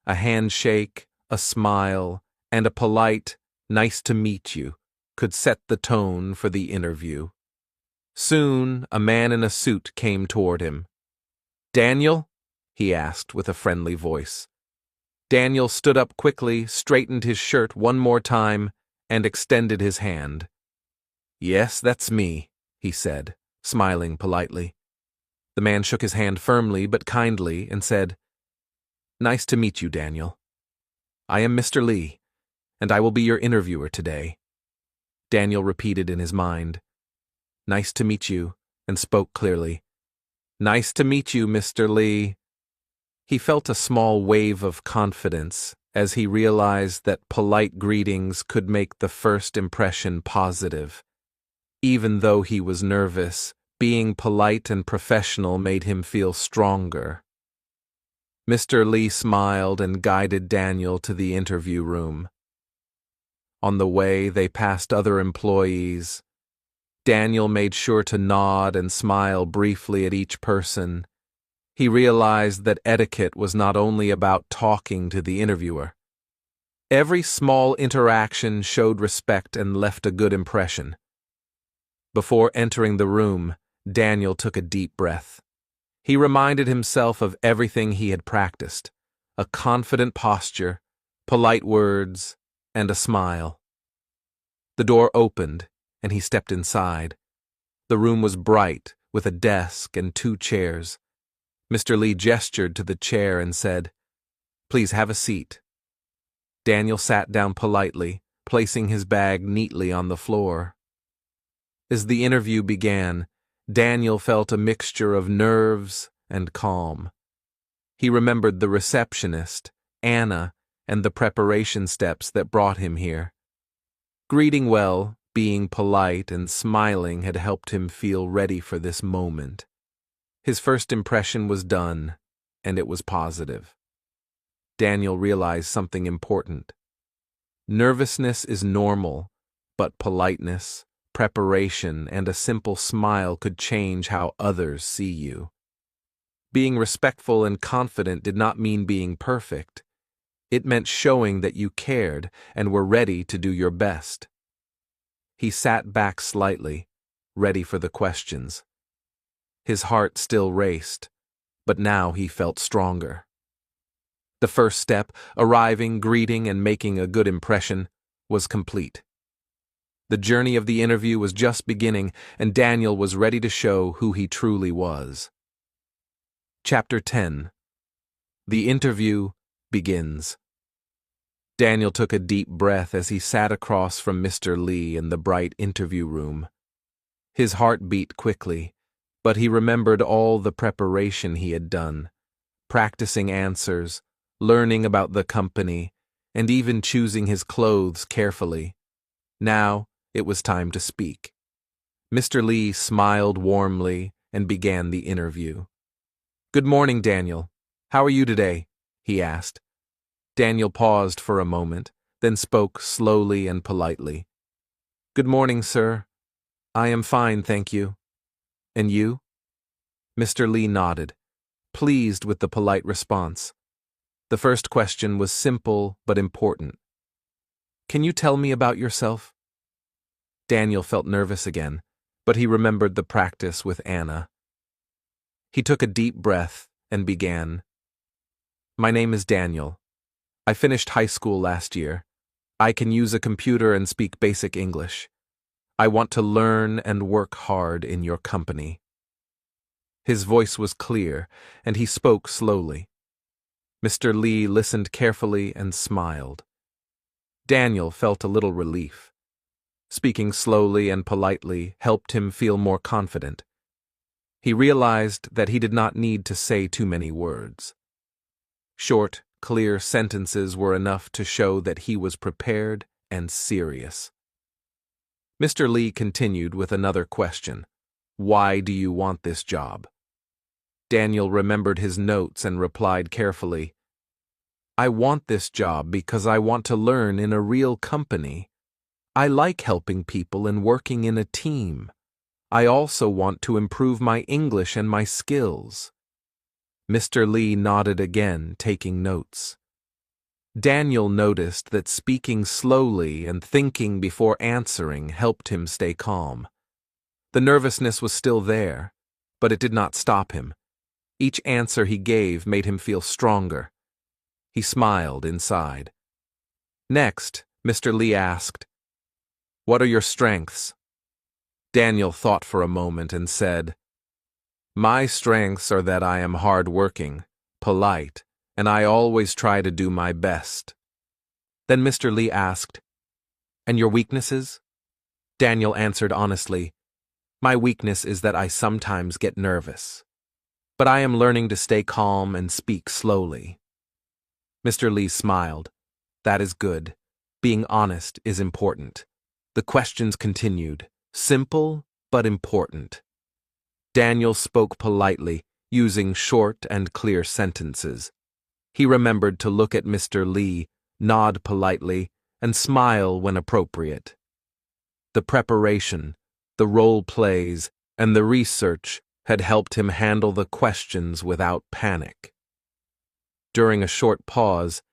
a handshake, a smile, and a polite, "Nice to meet you," could set the tone for the interview. Soon, a man in a suit came toward him. "Daniel?" he asked with a friendly voice. Daniel stood up quickly, straightened his shirt one more time, and extended his hand. "Yes, that's me," he said, smiling politely. The man shook his hand firmly but kindly and said, "Nice to meet you, Daniel. I am Mr. Lee, and I will be your interviewer today." Daniel repeated in his mind, "Nice to meet you," and spoke clearly, "Nice to meet you, Mr. Lee." He felt a small wave of confidence as he realized that polite greetings could make the first impression positive. Even though he was nervous, being polite and professional made him feel stronger. Mr. Lee smiled and guided Daniel to the interview room. On the way, they passed other employees. Daniel made sure to nod and smile briefly at each person. He realized that etiquette was not only about talking to the interviewer. Every small interaction showed respect and left a good impression. Before entering the room, Daniel took a deep breath. He reminded himself of everything he had practiced: a confident posture, polite words, and a smile. The door opened, and he stepped inside. The room was bright, with a desk and 2 chairs. Mr. Lee gestured to the chair and said, "Please have a seat." Daniel sat down politely, placing his bag neatly on the floor. As the interview began, Daniel felt a mixture of nerves and calm. He remembered the receptionist, Anna, and the preparation steps that brought him here. Greeting well, being polite, and smiling had helped him feel ready for this moment. His first impression was done, and it was positive. Daniel realized something important. Nervousness is normal, but politeness, preparation, and a simple smile could change how others see you. Being respectful and confident did not mean being perfect. It meant showing that you cared and were ready to do your best. He sat back slightly, ready for the questions. His heart still raced, but now he felt stronger. The first step, arriving, greeting, and making a good impression, was complete. The journey of the interview was just beginning, and Daniel was ready to show who he truly was. Chapter 10. The interview begins. Daniel took a deep breath as he sat across from Mr. Lee in the bright interview room. His heart beat quickly, but he remembered all the preparation he had done, practicing answers, learning about the company, and even choosing his clothes carefully. Now, it was time to speak. Mr. Lee smiled warmly and began the interview. "Good morning, Daniel. How are you today?" he asked. Daniel paused for a moment, then spoke slowly and politely. "Good morning, sir. I am fine, thank you. And you?" Mr. Lee nodded, pleased with the polite response. The first question was simple but important. "Can you tell me about yourself?" Daniel felt nervous again, but he remembered the practice with Anna. He took a deep breath and began. "My name is Daniel. I finished high school last year. I can use a computer and speak basic English. I want to learn and work hard in your company." His voice was clear, and he spoke slowly. Mr. Lee listened carefully and smiled. Daniel felt a little relief. Speaking slowly and politely helped him feel more confident. He realized that he did not need to say too many words. Short, clear sentences were enough to show that he was prepared and serious. Mr. Lee continued with another question. Why do you want this job? Daniel remembered his notes and replied carefully, I want this job because I want to learn in a real company. I like helping people and working in a team. I also want to improve my English and my skills. Mr. Lee nodded again, taking notes. Daniel noticed that speaking slowly and thinking before answering helped him stay calm. The nervousness was still there, but it did not stop him. Each answer he gave made him feel stronger. He smiled inside. Next, Mr. Lee asked, What are your strengths? Daniel thought for a moment and said, My strengths are that I am hard-working, polite, and I always try to do my best. Then Mr. Lee asked, And your weaknesses? Daniel answered honestly, My weakness is that I sometimes get nervous. But I am learning to stay calm and speak slowly. Mr. Lee smiled. That is good. Being honest is important. The questions continued, simple but important. Daniel spoke politely, using short and clear sentences. He remembered to look at Mr. Lee, nod politely, and smile when appropriate. The preparation, the role plays, and the research had helped him handle the questions without panic. During a short pause,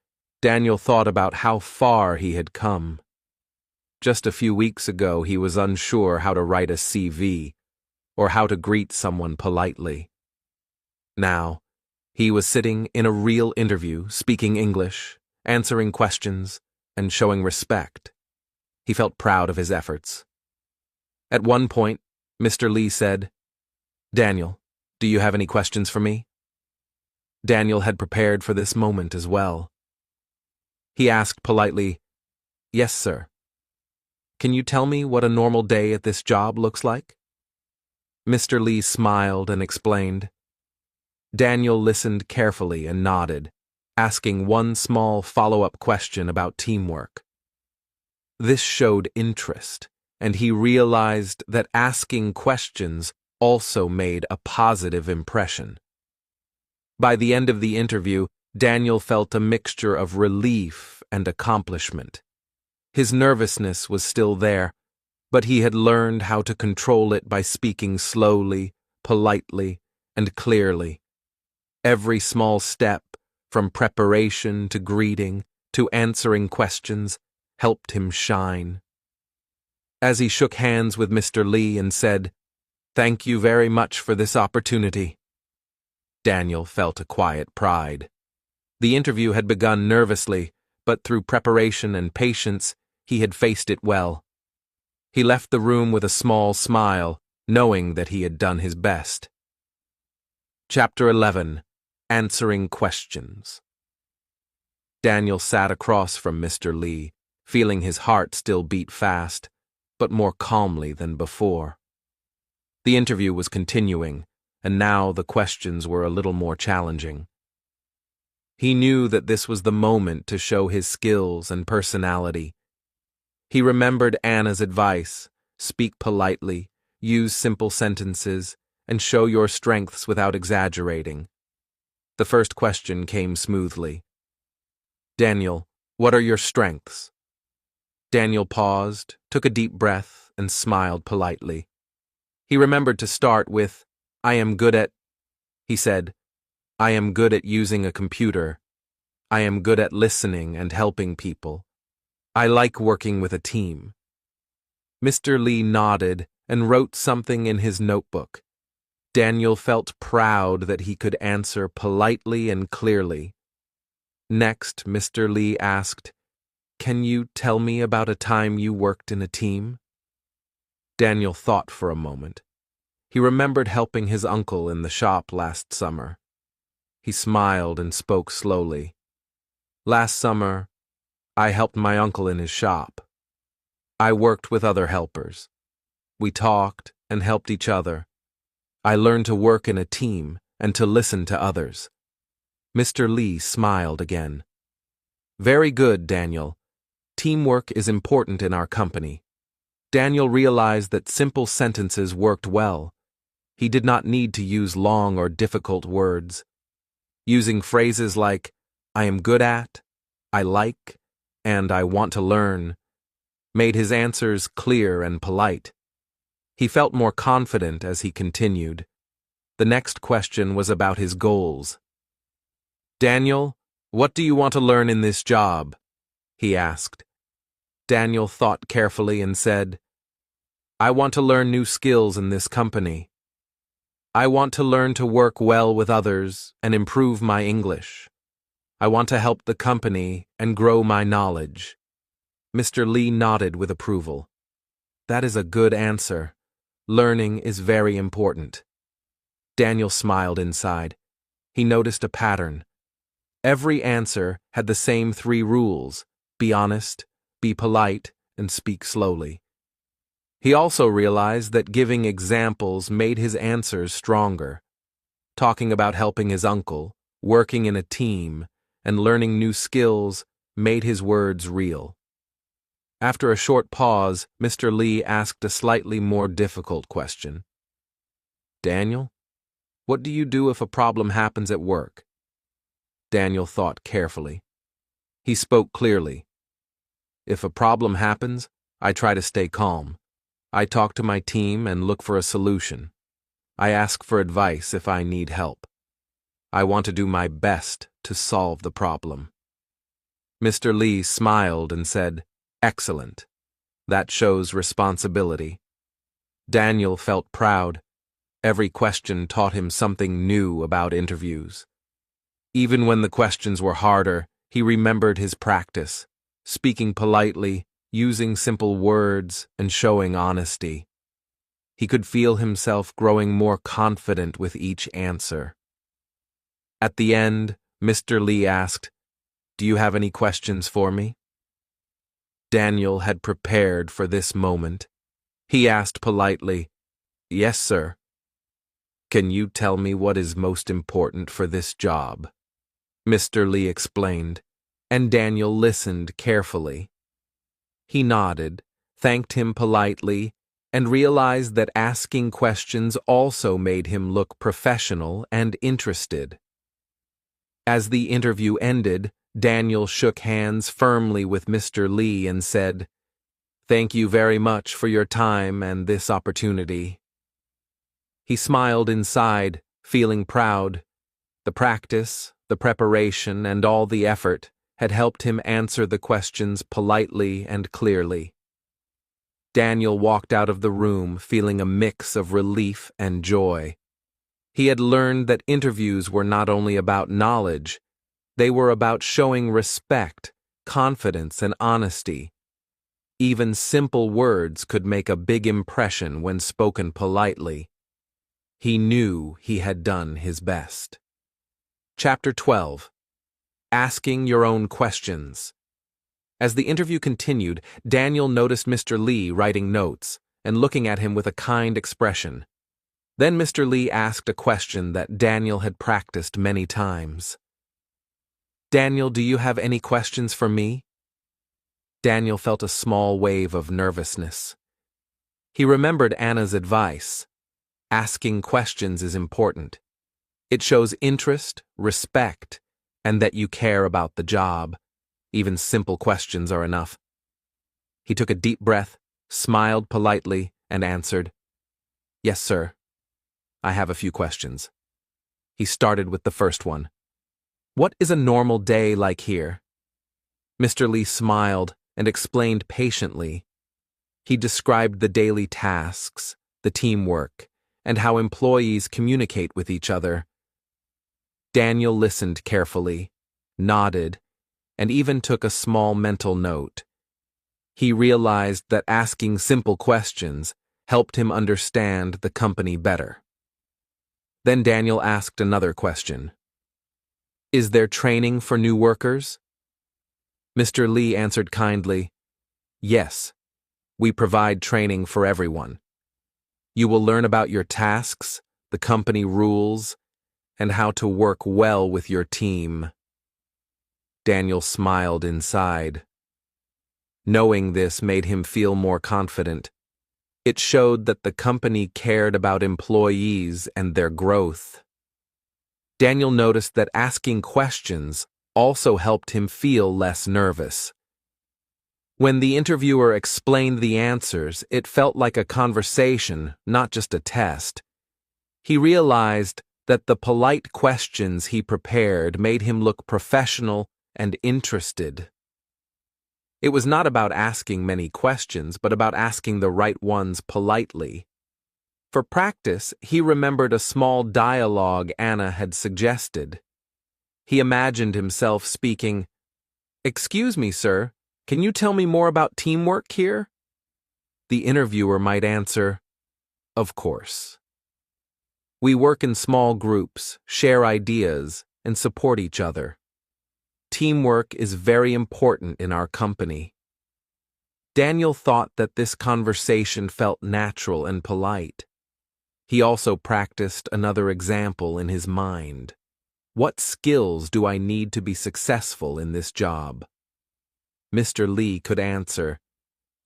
Daniel thought about how far he had come. Just a few weeks ago, he was unsure how to write a CV or how to greet someone politely. Now, he was sitting in a real interview, speaking English, answering questions, and showing respect. He felt proud of his efforts. At one point, Mr. Lee said, Daniel, do you have any questions for me? Daniel had prepared for this moment as well. He asked politely, Yes, sir. Can you tell me what a normal day at this job looks like? Mr. Lee smiled and explained. Daniel listened carefully and nodded, asking one small follow-up question about teamwork. This showed interest, and he realized that asking questions also made a positive impression. By the end of the interview, Daniel felt a mixture of relief and accomplishment. His nervousness was still there, but he had learned how to control it by speaking slowly, politely, and clearly. Every small step, from preparation to greeting to answering questions, helped him shine. As he shook hands with Mr. Lee and said, Thank you very much for this opportunity, Daniel felt a quiet pride. The interview had begun nervously, but through preparation and patience, he had faced it well. He left the room with a small smile, knowing that he had done his best. Chapter 11. Answering Questions. Daniel sat across from Mr. Lee, feeling his heart still beat fast, but more calmly than before. The interview was continuing, and now the questions were a little more challenging. He knew that this was the moment to show his skills and personality. He remembered Anna's advice, speak politely, use simple sentences, and show your strengths without exaggerating. The first question came smoothly. Daniel, what are your strengths? Daniel paused, took a deep breath, and smiled politely. He remembered to start with, I am good at, he said, I am good at using a computer. I am good at listening and helping people. I like working with a team. Mr. Lee nodded and wrote something in his notebook. Daniel felt proud that he could answer politely and clearly. Next, Mr. Lee asked, Can you tell me about a time you worked in a team? Daniel thought for a moment. He remembered helping his uncle in the shop last summer. He smiled and spoke slowly. Last summer, I helped my uncle in his shop. I worked with other helpers. We talked and helped each other. I learned to work in a team and to listen to others. Mr. Lee smiled again. Very good, Daniel. Teamwork is important in our company. Daniel realized that simple sentences worked well. He did not need to use long or difficult words. Using phrases like, I am good at, I like, and I want to learn, made his answers clear and polite. He felt more confident as he continued. The next question was about his goals. Daniel, what do you want to learn in this job? He asked. Daniel thought carefully and said, I want to learn new skills in this company. I want to learn to work well with others and improve my English. I want to help the company and grow my knowledge. Mr. Lee nodded with approval. That is a good answer. Learning is very important. Daniel smiled inside. He noticed a pattern. Every answer had the same 3 rules: be honest, be polite, and speak slowly. He also realized that giving examples made his answers stronger. Talking about helping his uncle, working in a team, and learning new skills made his words real. After a short pause, Mr. Lee asked a slightly more difficult question. Daniel, what do you do if a problem happens at work? Daniel thought carefully. He spoke clearly. If a problem happens, I try to stay calm. I talk to my team and look for a solution. I ask for advice if I need help. I want to do my best to solve the problem. Mr. Lee smiled and said, Excellent. That shows responsibility. Daniel felt proud. Every question taught him something new about interviews. Even when the questions were harder, he remembered his practice, speaking politely, using simple words, and showing honesty. He could feel himself growing more confident with each answer. At the end, Mr. Lee asked, Do you have any questions for me? Daniel had prepared for this moment. He asked politely, Yes, sir. Can you tell me what is most important for this job? Mr. Lee explained, and Daniel listened carefully. He nodded, thanked him politely, and realized that asking questions also made him look professional and interested. As the interview ended, Daniel shook hands firmly with Mr. Lee and said, Thank you very much for your time and this opportunity. He smiled inside, feeling proud. The practice, the preparation, and all the effort had helped him answer the questions politely and clearly. Daniel walked out of the room feeling a mix of relief and joy. He had learned that interviews were not only about knowledge, they were about showing respect, confidence, and honesty. Even simple words could make a big impression when spoken politely. He knew he had done his best. Chapter 12. Asking your own questions. As the interview continued, Daniel noticed Mr. Lee writing notes and looking at him with a kind expression. Then Mr. Lee asked a question that Daniel had practiced many times. Daniel, do you have any questions for me? Daniel felt a small wave of nervousness. He remembered Anna's advice. Asking questions is important. It shows interest, respect, and that you care about the job. Even simple questions are enough. He took a deep breath, smiled politely, and answered, Yes, sir. I have a few questions. He started with the first one. What is a normal day like here? Mr. Lee smiled and explained patiently. He described the daily tasks, the teamwork, and how employees communicate with each other. Daniel listened carefully, nodded, and even took a small mental note. He realized that asking simple questions helped him understand the company better. Then Daniel asked another question. Is there training for new workers? Mr. Lee answered kindly, Yes, we provide training for everyone. You will learn about your tasks, the company rules, and how to work well with your team. Daniel smiled inside. Knowing this made him feel more confident. It showed that the company cared about employees and their growth. Daniel noticed that asking questions also helped him feel less nervous. When the interviewer explained the answers, it felt like a conversation, not just a test. He realized that the polite questions he prepared made him look professional and interested. It was not about asking many questions, but about asking the right ones politely. For practice, he remembered a small dialogue Anna had suggested. He imagined himself speaking, "Excuse me, sir, can you tell me more about teamwork here?" The interviewer might answer, "Of course. We work in small groups, share ideas, and support each other. Teamwork is very important in our company." Daniel thought that this conversation felt natural and polite. He also practiced another example in his mind. What skills do I need to be successful in this job? Mr. Lee could answer,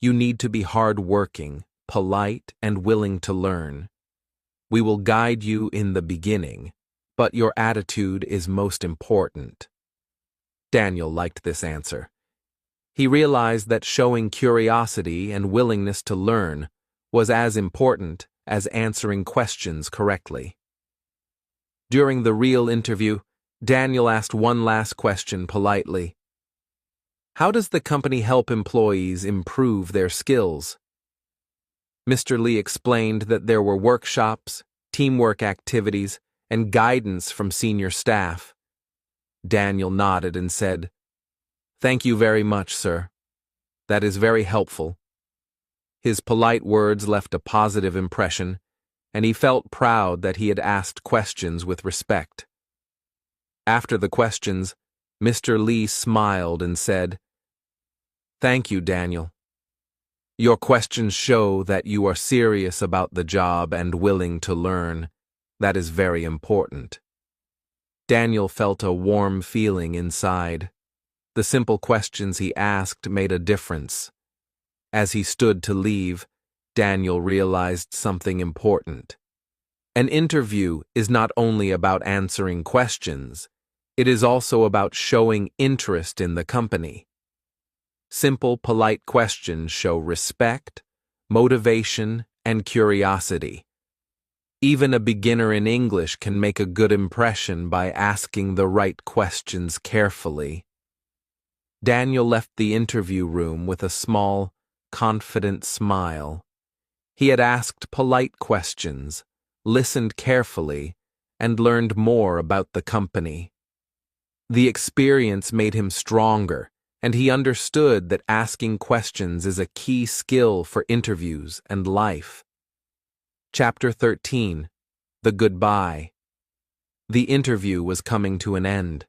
"You need to be hard-working, polite, and willing to learn. We will guide you in the beginning, but your attitude is most important." Daniel liked this answer. He realized that showing curiosity and willingness to learn was as important as answering questions correctly. During the real interview, Daniel asked one last question politely. "How does the company help employees improve their skills?" Mr. Lee explained that there were workshops, teamwork activities, and guidance from senior staff. Daniel nodded and said, "Thank you very much, sir. That is very helpful." His polite words left a positive impression, and he felt proud that he had asked questions with respect. After the questions, Mr. Lee smiled and said, "Thank you, Daniel. Your questions show that you are serious about the job and willing to learn. That is very important." Daniel felt a warm feeling inside. The simple questions he asked made a difference. As he stood to leave, Daniel realized something important. An interview is not only about answering questions, it is also about showing interest in the company. Simple, polite questions show respect, motivation, and curiosity. Even a beginner in English can make a good impression by asking the right questions carefully. Daniel left the interview room with a small, confident smile. He had asked polite questions, listened carefully, and learned more about the company. The experience made him stronger, and he understood that asking questions is a key skill for interviews and life. Chapter 13. The Goodbye. The interview was coming to an end.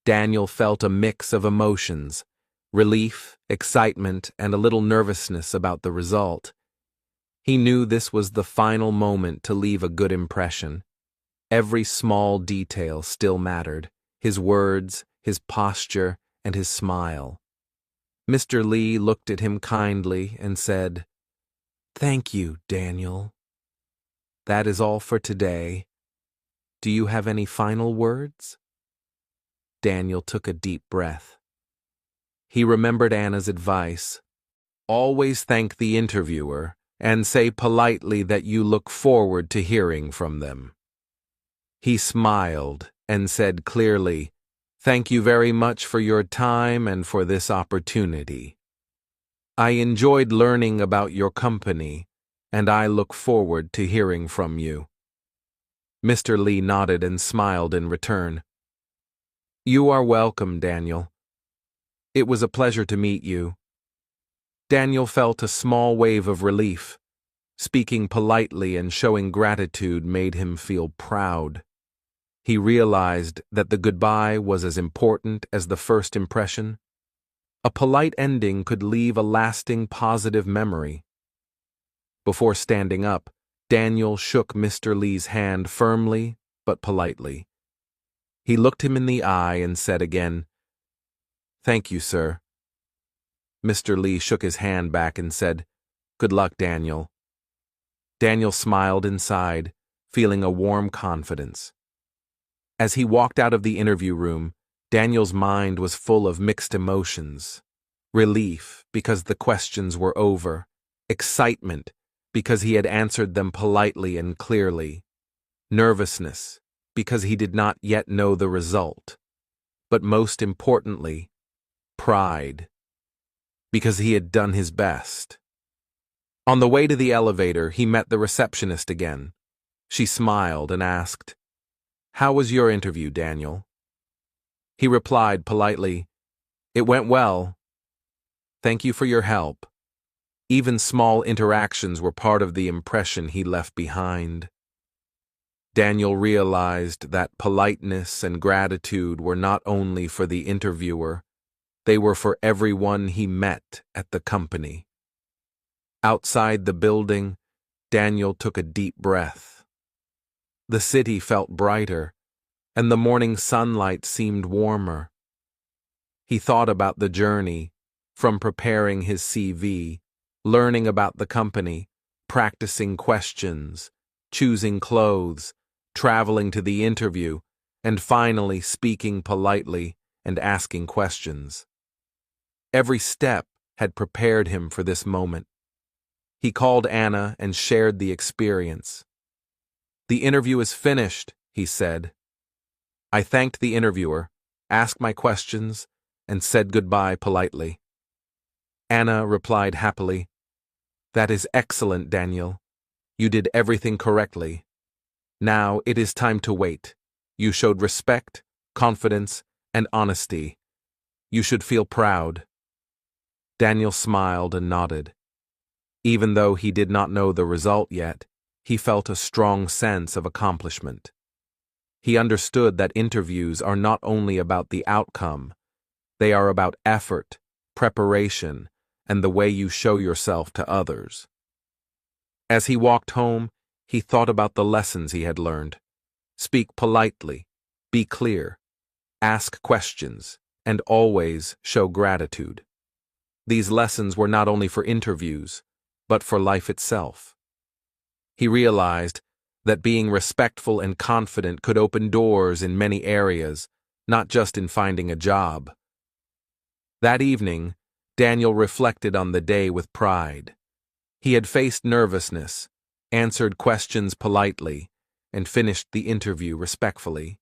Daniel felt a mix of emotions, relief, excitement, and a little nervousness about the result. He knew this was the final moment to leave a good impression. Every small detail still mattered: his words, his posture, and his smile. Mr. Lee looked at him kindly and said, "Thank you, Daniel. That is all for today. Do you have any final words?" Daniel took a deep breath. He remembered Anna's advice: always thank the interviewer and say politely that you look forward to hearing from them. He smiled and said clearly, "Thank you very much for your time and for this opportunity. I enjoyed learning about your company, and I look forward to hearing from you." Mr. Lee nodded and smiled in return. "You are welcome, Daniel. It was a pleasure to meet you." Daniel felt a small wave of relief. Speaking politely and showing gratitude made him feel proud. He realized that the goodbye was as important as the first impression. A polite ending could leave a lasting positive memory. Before standing up, Daniel shook Mr. Lee's hand firmly but politely. He looked him in the eye and said again, "Thank you, sir." Mr. Lee shook his hand back and said, "Good luck, Daniel." Daniel smiled inside, feeling a warm confidence. As he walked out of the interview room, Daniel's mind was full of mixed emotions. Relief, because the questions were over. Excitement, because he had answered them politely and clearly. Nervousness, because he did not yet know the result. But most importantly, pride, because he had done his best. On the way to the elevator, he met the receptionist again. She smiled and asked, "How was your interview, Daniel?" He replied politely, "It went well. Thank you for your help." Even small interactions were part of the impression he left behind. Daniel realized that politeness and gratitude were not only for the interviewer, they were for everyone he met at the company. Outside the building, Daniel took a deep breath. The city felt brighter, and the morning sunlight seemed warmer. He thought about the journey, from preparing his CV, learning about the company, practicing questions, choosing clothes, traveling to the interview, and finally speaking politely and asking questions. Every step had prepared him for this moment. He called Anna and shared the experience. "The interview is finished," he said. I thanked the interviewer, asked my questions, and said goodbye politely. Anna replied happily, "That is excellent, Daniel. You did everything correctly. Now it is time to wait. You showed respect, confidence, and honesty. You should feel proud." Daniel smiled and nodded. Even though he did not know the result yet, he felt a strong sense of accomplishment. He understood that interviews are not only about the outcome, they are about effort, preparation, and the way you show yourself to others. As he walked home, he thought about the lessons he had learned. Speak politely, be clear, ask questions, and always show gratitude. These lessons were not only for interviews, but for life itself. He realized that being respectful and confident could open doors in many areas, not just in finding a job. That evening, Daniel reflected on the day with pride. He had faced nervousness, answered questions politely, and finished the interview respectfully.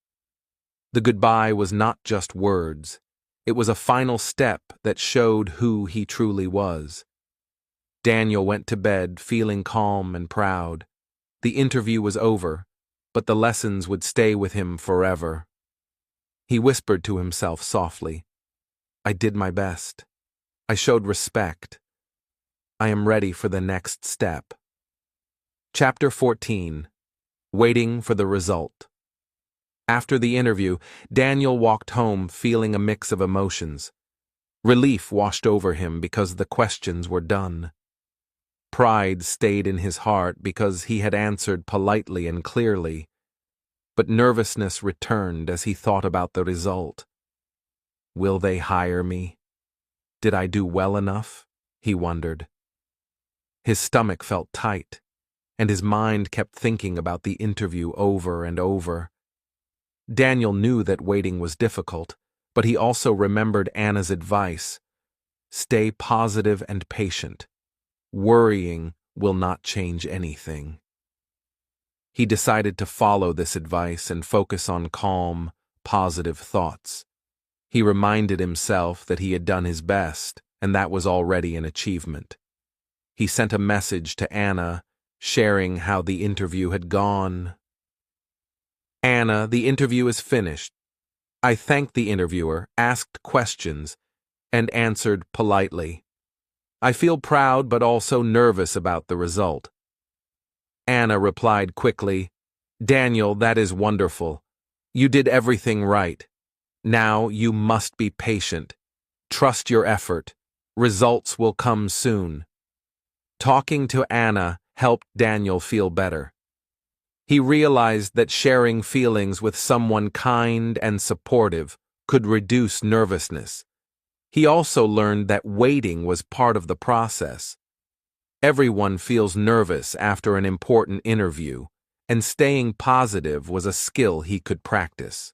The goodbye was not just words. It was a final step that showed who he truly was. Daniel went to bed feeling calm and proud. The interview was over, but the lessons would stay with him forever. He whispered to himself softly, "I did my best. I showed respect. I am ready for the next step." Chapter 14. Waiting for the result. After the interview, Daniel walked home feeling a mix of emotions. Relief washed over him because the questions were done. Pride stayed in his heart because he had answered politely and clearly, but nervousness returned as he thought about the result. Will they hire me? Did I do well enough? He wondered. His stomach felt tight, and his mind kept thinking about the interview over and over. Daniel knew that waiting was difficult, but he also remembered Anna's advice: stay positive and patient. Worrying will not change anything. He decided to follow this advice and focus on calm, positive thoughts. He reminded himself that he had done his best, and that was already an achievement. He sent a message to Anna, sharing how the interview had gone. "Anna, the interview is finished. I thanked the interviewer, asked questions, and answered politely. I feel proud but also nervous about the result." Anna replied quickly, "Daniel, that is wonderful. You did everything right. Now you must be patient. Trust your effort. Results will come soon." Talking to Anna helped Daniel feel better. He realized that sharing feelings with someone kind and supportive could reduce nervousness. He also learned that waiting was part of the process. Everyone feels nervous after an important interview, and staying positive was a skill he could practice.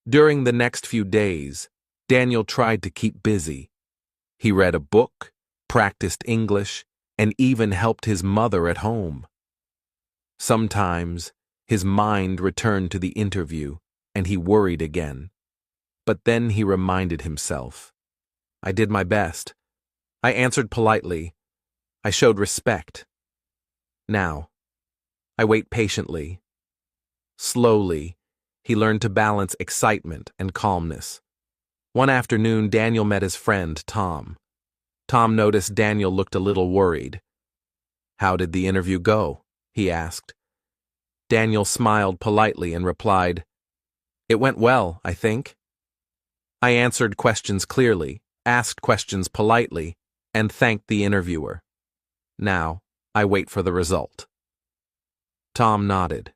During the next few days, Daniel tried to keep busy. He read a book, practiced English, and even helped his mother at home. Sometimes, his mind returned to the interview, and he worried again. But then he reminded himself, "I did my best. I answered politely. I showed respect. Now, I wait patiently." Slowly, he learned to balance excitement and calmness. One afternoon, Daniel met his friend, Tom. Tom noticed Daniel looked a little worried. "How did the interview go?" he asked. Daniel smiled politely and replied, "It went well, I think. I answered questions clearly, asked questions politely, and thanked the interviewer. Now, I wait for the result." Tom nodded.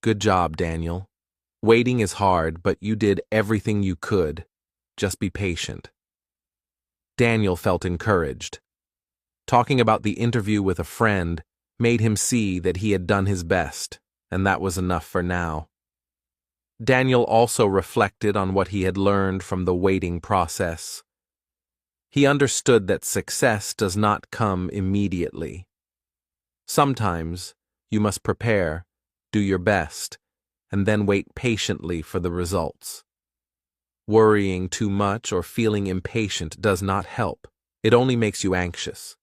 "Good job, Daniel. Waiting is hard, but you did everything you could. Just be patient." Daniel felt encouraged. Talking about the interview with a friend made him see that he had done his best, and that was enough for now. Daniel also reflected on what he had learned from the waiting process. He understood that success does not come immediately. Sometimes you must prepare, do your best, and then wait patiently for the results. Worrying too much or feeling impatient does not help. It only makes you anxious.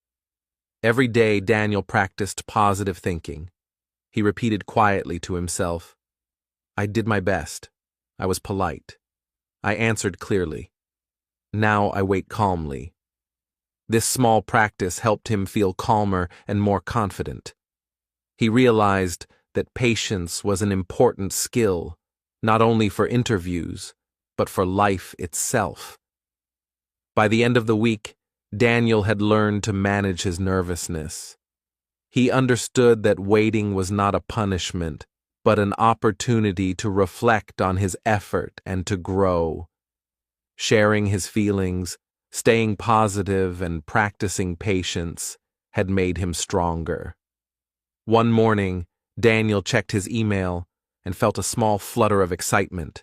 Every day, Daniel practiced positive thinking. He repeated quietly to himself, "I did my best. I was polite. I answered clearly. Now I wait calmly." This small practice helped him feel calmer and more confident. He realized that patience was an important skill, not only for interviews, but for life itself. By the end of the week, Daniel had learned to manage his nervousness. He understood that waiting was not a punishment, but an opportunity to reflect on his effort and to grow. Sharing his feelings, staying positive, and practicing patience had made him stronger. One morning, Daniel checked his email and felt a small flutter of excitement.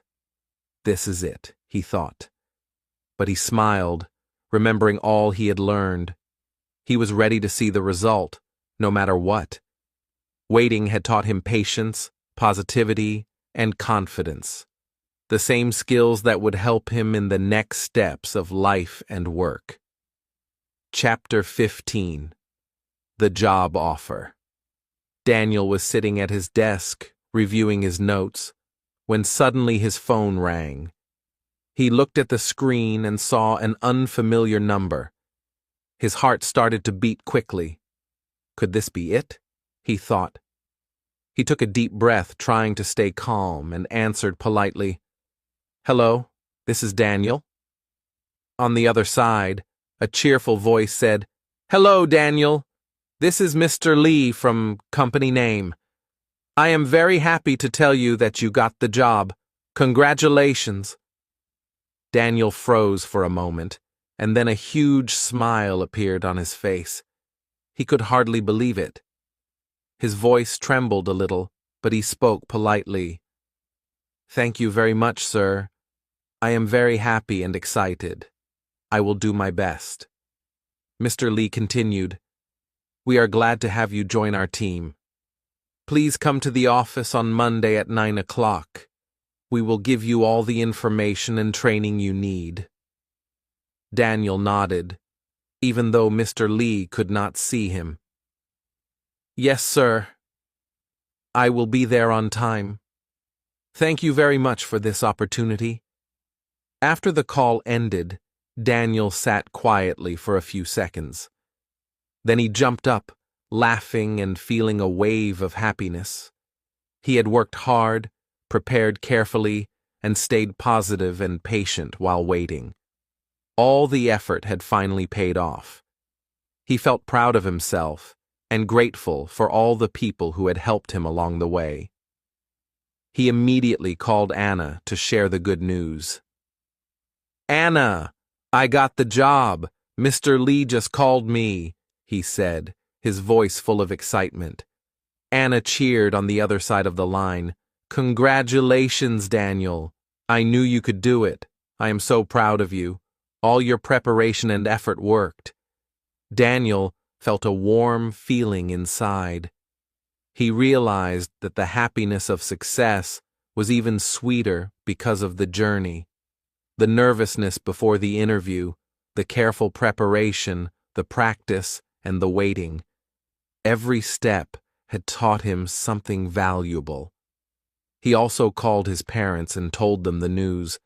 "This is it," he thought. But he smiled, remembering all he had learned. He was ready to see the result, no matter what. Waiting had taught him patience, positivity, and confidence, the same skills that would help him in the next steps of life and work. Chapter 15. The Job Offer. Daniel was sitting at his desk, reviewing his notes, when suddenly his phone rang. He looked at the screen and saw an unfamiliar number. His heart started to beat quickly. Could this be it? He thought. He took a deep breath, trying to stay calm, and answered politely, "Hello, this is Daniel." On the other side, a cheerful voice said, "Hello, Daniel. This is Mr. Lee from company name. I am very happy to tell you that you got the job. Congratulations." Daniel froze for a moment, and then a huge smile appeared on his face. He could hardly believe it. His voice trembled a little, but he spoke politely. "Thank you very much, sir. I am very happy and excited. I will do my best." Mr. Lee continued, "We are glad to have you join our team. Please come to the office on Monday at 9 o'clock. We will give you all the information and training you need." Daniel nodded, even though Mr. Lee could not see him. "Yes, sir. I will be there on time. Thank you very much for this opportunity." After the call ended, Daniel sat quietly for a few seconds. Then he jumped up, laughing and feeling a wave of happiness. He had worked hard, prepared carefully, and stayed positive and patient while waiting. All the effort had finally paid off. He felt proud of himself and grateful for all the people who had helped him along the way. He immediately called Anna to share the good news. "Anna, I got the job. Mr. Lee just called me," he said, his voice full of excitement. Anna cheered on the other side of the line. "Congratulations, Daniel. I knew you could do it. I am so proud of you. All your preparation and effort worked." Daniel felt a warm feeling inside. He realized that the happiness of success was even sweeter because of the journey. The nervousness before the interview, the careful preparation, the practice, and the waiting. Every step had taught him something valuable. He also called his parents and told them the news.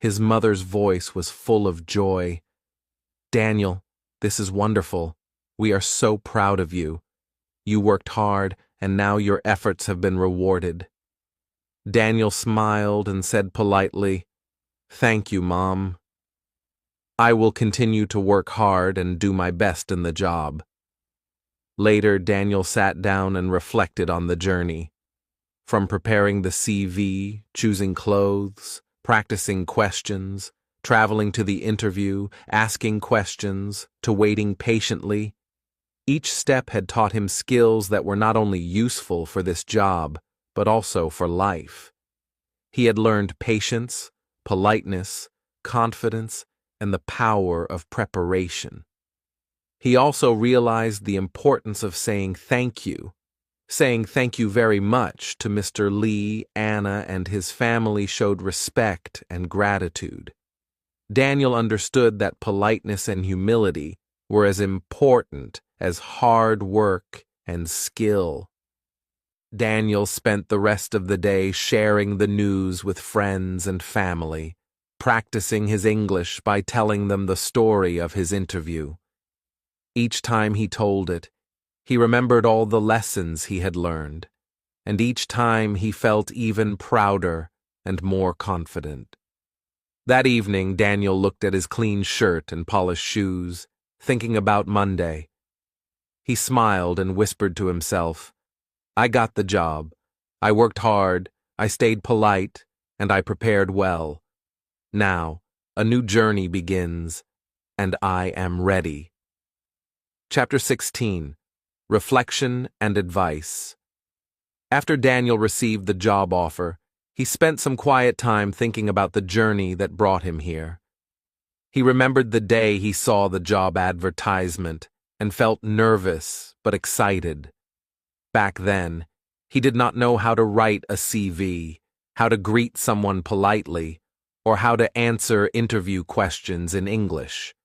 His mother's voice was full of joy. "Daniel, this is wonderful. We are so proud of you. You worked hard, and now your efforts have been rewarded." Daniel smiled and said politely, "Thank you, Mom. I will continue to work hard and do my best in the job." Later, Daniel sat down and reflected on the journey. From preparing the CV, choosing clothes, practicing questions, traveling to the interview, asking questions, to waiting patiently, each step had taught him skills that were not only useful for this job, but also for life. He had learned patience, politeness, confidence, and the power of preparation. He also realized the importance of saying thank you very much to Mr. Lee. Anna, and his family showed respect and gratitude. Daniel understood that politeness and humility were as important as hard work and skill. Daniel spent the rest of the day sharing the news with friends and family, practicing his English by telling them the story of his interview. Each time he told it, he remembered all the lessons he had learned, and each time he felt even prouder and more confident. That evening, Daniel looked at his clean shirt and polished shoes, thinking about Monday. He smiled and whispered to himself, "I got the job. I worked hard, I stayed polite, and I prepared well. Now, a new journey begins, and I am ready." Chapter 16. Reflection and Advice. After Daniel received the job offer, he spent some quiet time thinking about the journey that brought him here. He remembered the day he saw the job advertisement and felt nervous but excited. Back then, he did not know how to write a CV, how to greet someone politely, or how to answer interview questions in English.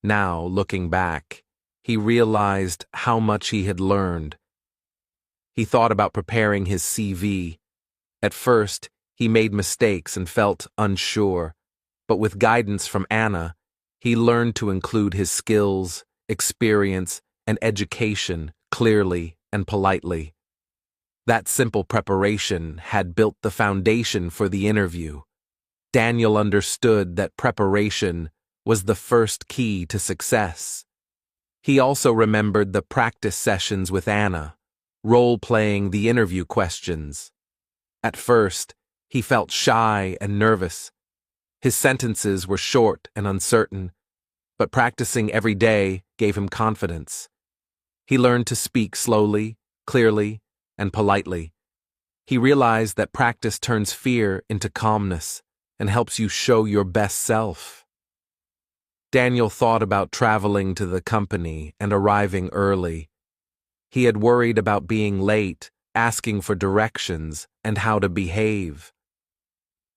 Now, looking back, he realized how much he had learned. He thought about preparing his CV. At first, he made mistakes and felt unsure, but with guidance from Anna, he learned to include his skills, experience, and education clearly and politely. That simple preparation had built the foundation for the interview. Daniel understood that preparation was the first key to success. He also remembered the practice sessions with Anna, role-playing the interview questions. At first, he felt shy and nervous. His sentences were short and uncertain, but practicing every day gave him confidence. He learned to speak slowly, clearly, and politely. He realized that practice turns fear into calmness and helps you show your best self. Daniel thought about traveling to the company and arriving early. He had worried about being late, asking for directions, and how to behave.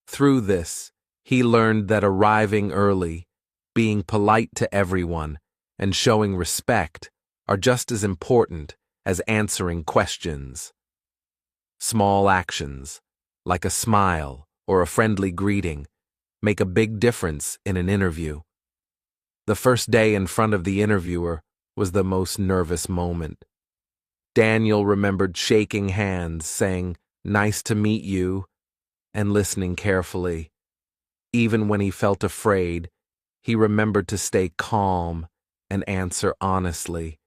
Through this, he learned that arriving early, being polite to everyone, and showing respect are just as important as answering questions. Small actions, like a smile or a friendly greeting, make a big difference in an interview. The first day in front of the interviewer was the most nervous moment. Daniel remembered shaking hands, saying, "Nice to meet you," and listening carefully. Even when he felt afraid, he remembered to stay calm and answer honestly.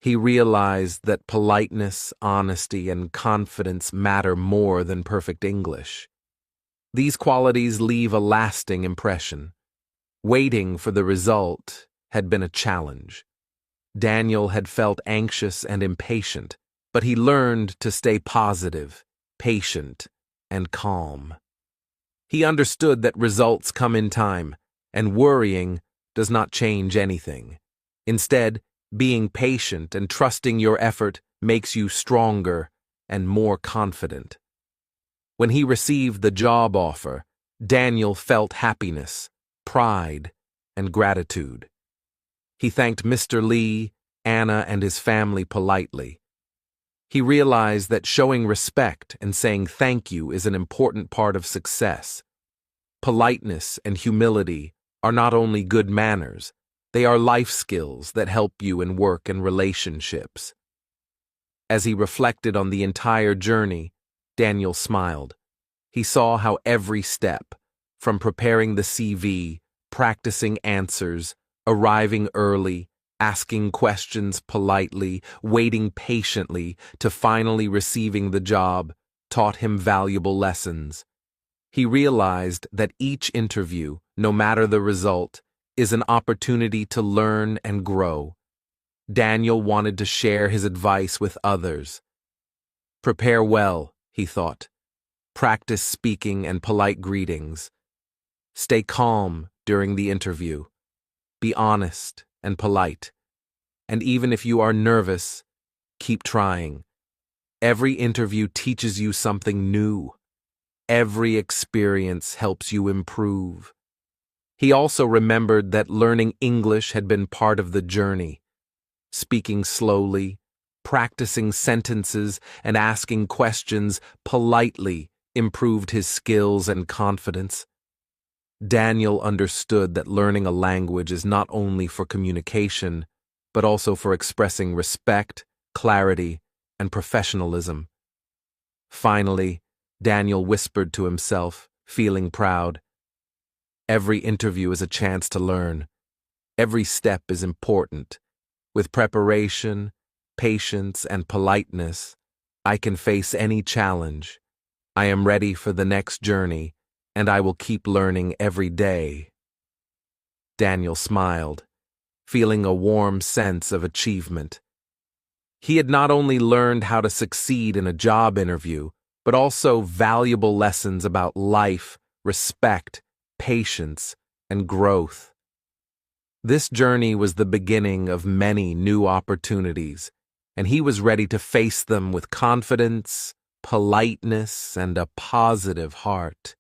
He realized that politeness, honesty, and confidence matter more than perfect English. These qualities leave a lasting impression. Waiting for the result had been a challenge. Daniel had felt anxious and impatient, but he learned to stay positive, patient, and calm. He understood that results come in time, and worrying does not change anything. Instead, being patient and trusting your effort makes you stronger and more confident. When he received the job offer, Daniel felt happiness, pride, and gratitude. He thanked Mr. Lee, Anna, and his family politely. He realized that showing respect and saying thank you is an important part of success. Politeness and humility are not only good manners, they are life skills that help you in work and relationships. As he reflected on the entire journey, Daniel smiled. He saw how every step, from preparing the CV, practicing answers, arriving early, asking questions politely, waiting patiently, to finally receiving the job, taught him valuable lessons. He realized that each interview, no matter the result, is an opportunity to learn and grow. Daniel wanted to share his advice with others. Prepare well, he thought. Practice speaking and polite greetings. Stay calm during the interview. Be honest and polite. And even if you are nervous, keep trying. Every interview teaches you something new. Every experience helps you improve. He also remembered that learning English had been part of the journey. Speaking slowly, practicing sentences, and asking questions politely improved his skills and confidence. Daniel understood that learning a language is not only for communication, but also for expressing respect, clarity, and professionalism. Finally, Daniel whispered to himself, feeling proud. Every interview is a chance to learn. Every step is important. With preparation, patience, and politeness, I can face any challenge. I am ready for the next journey, and I will keep learning every day. Daniel smiled, feeling a warm sense of achievement. He had not only learned how to succeed in a job interview, but also valuable lessons about life, respect, patience, and growth. This journey was the beginning of many new opportunities, and he was ready to face them with confidence, politeness, and a positive heart.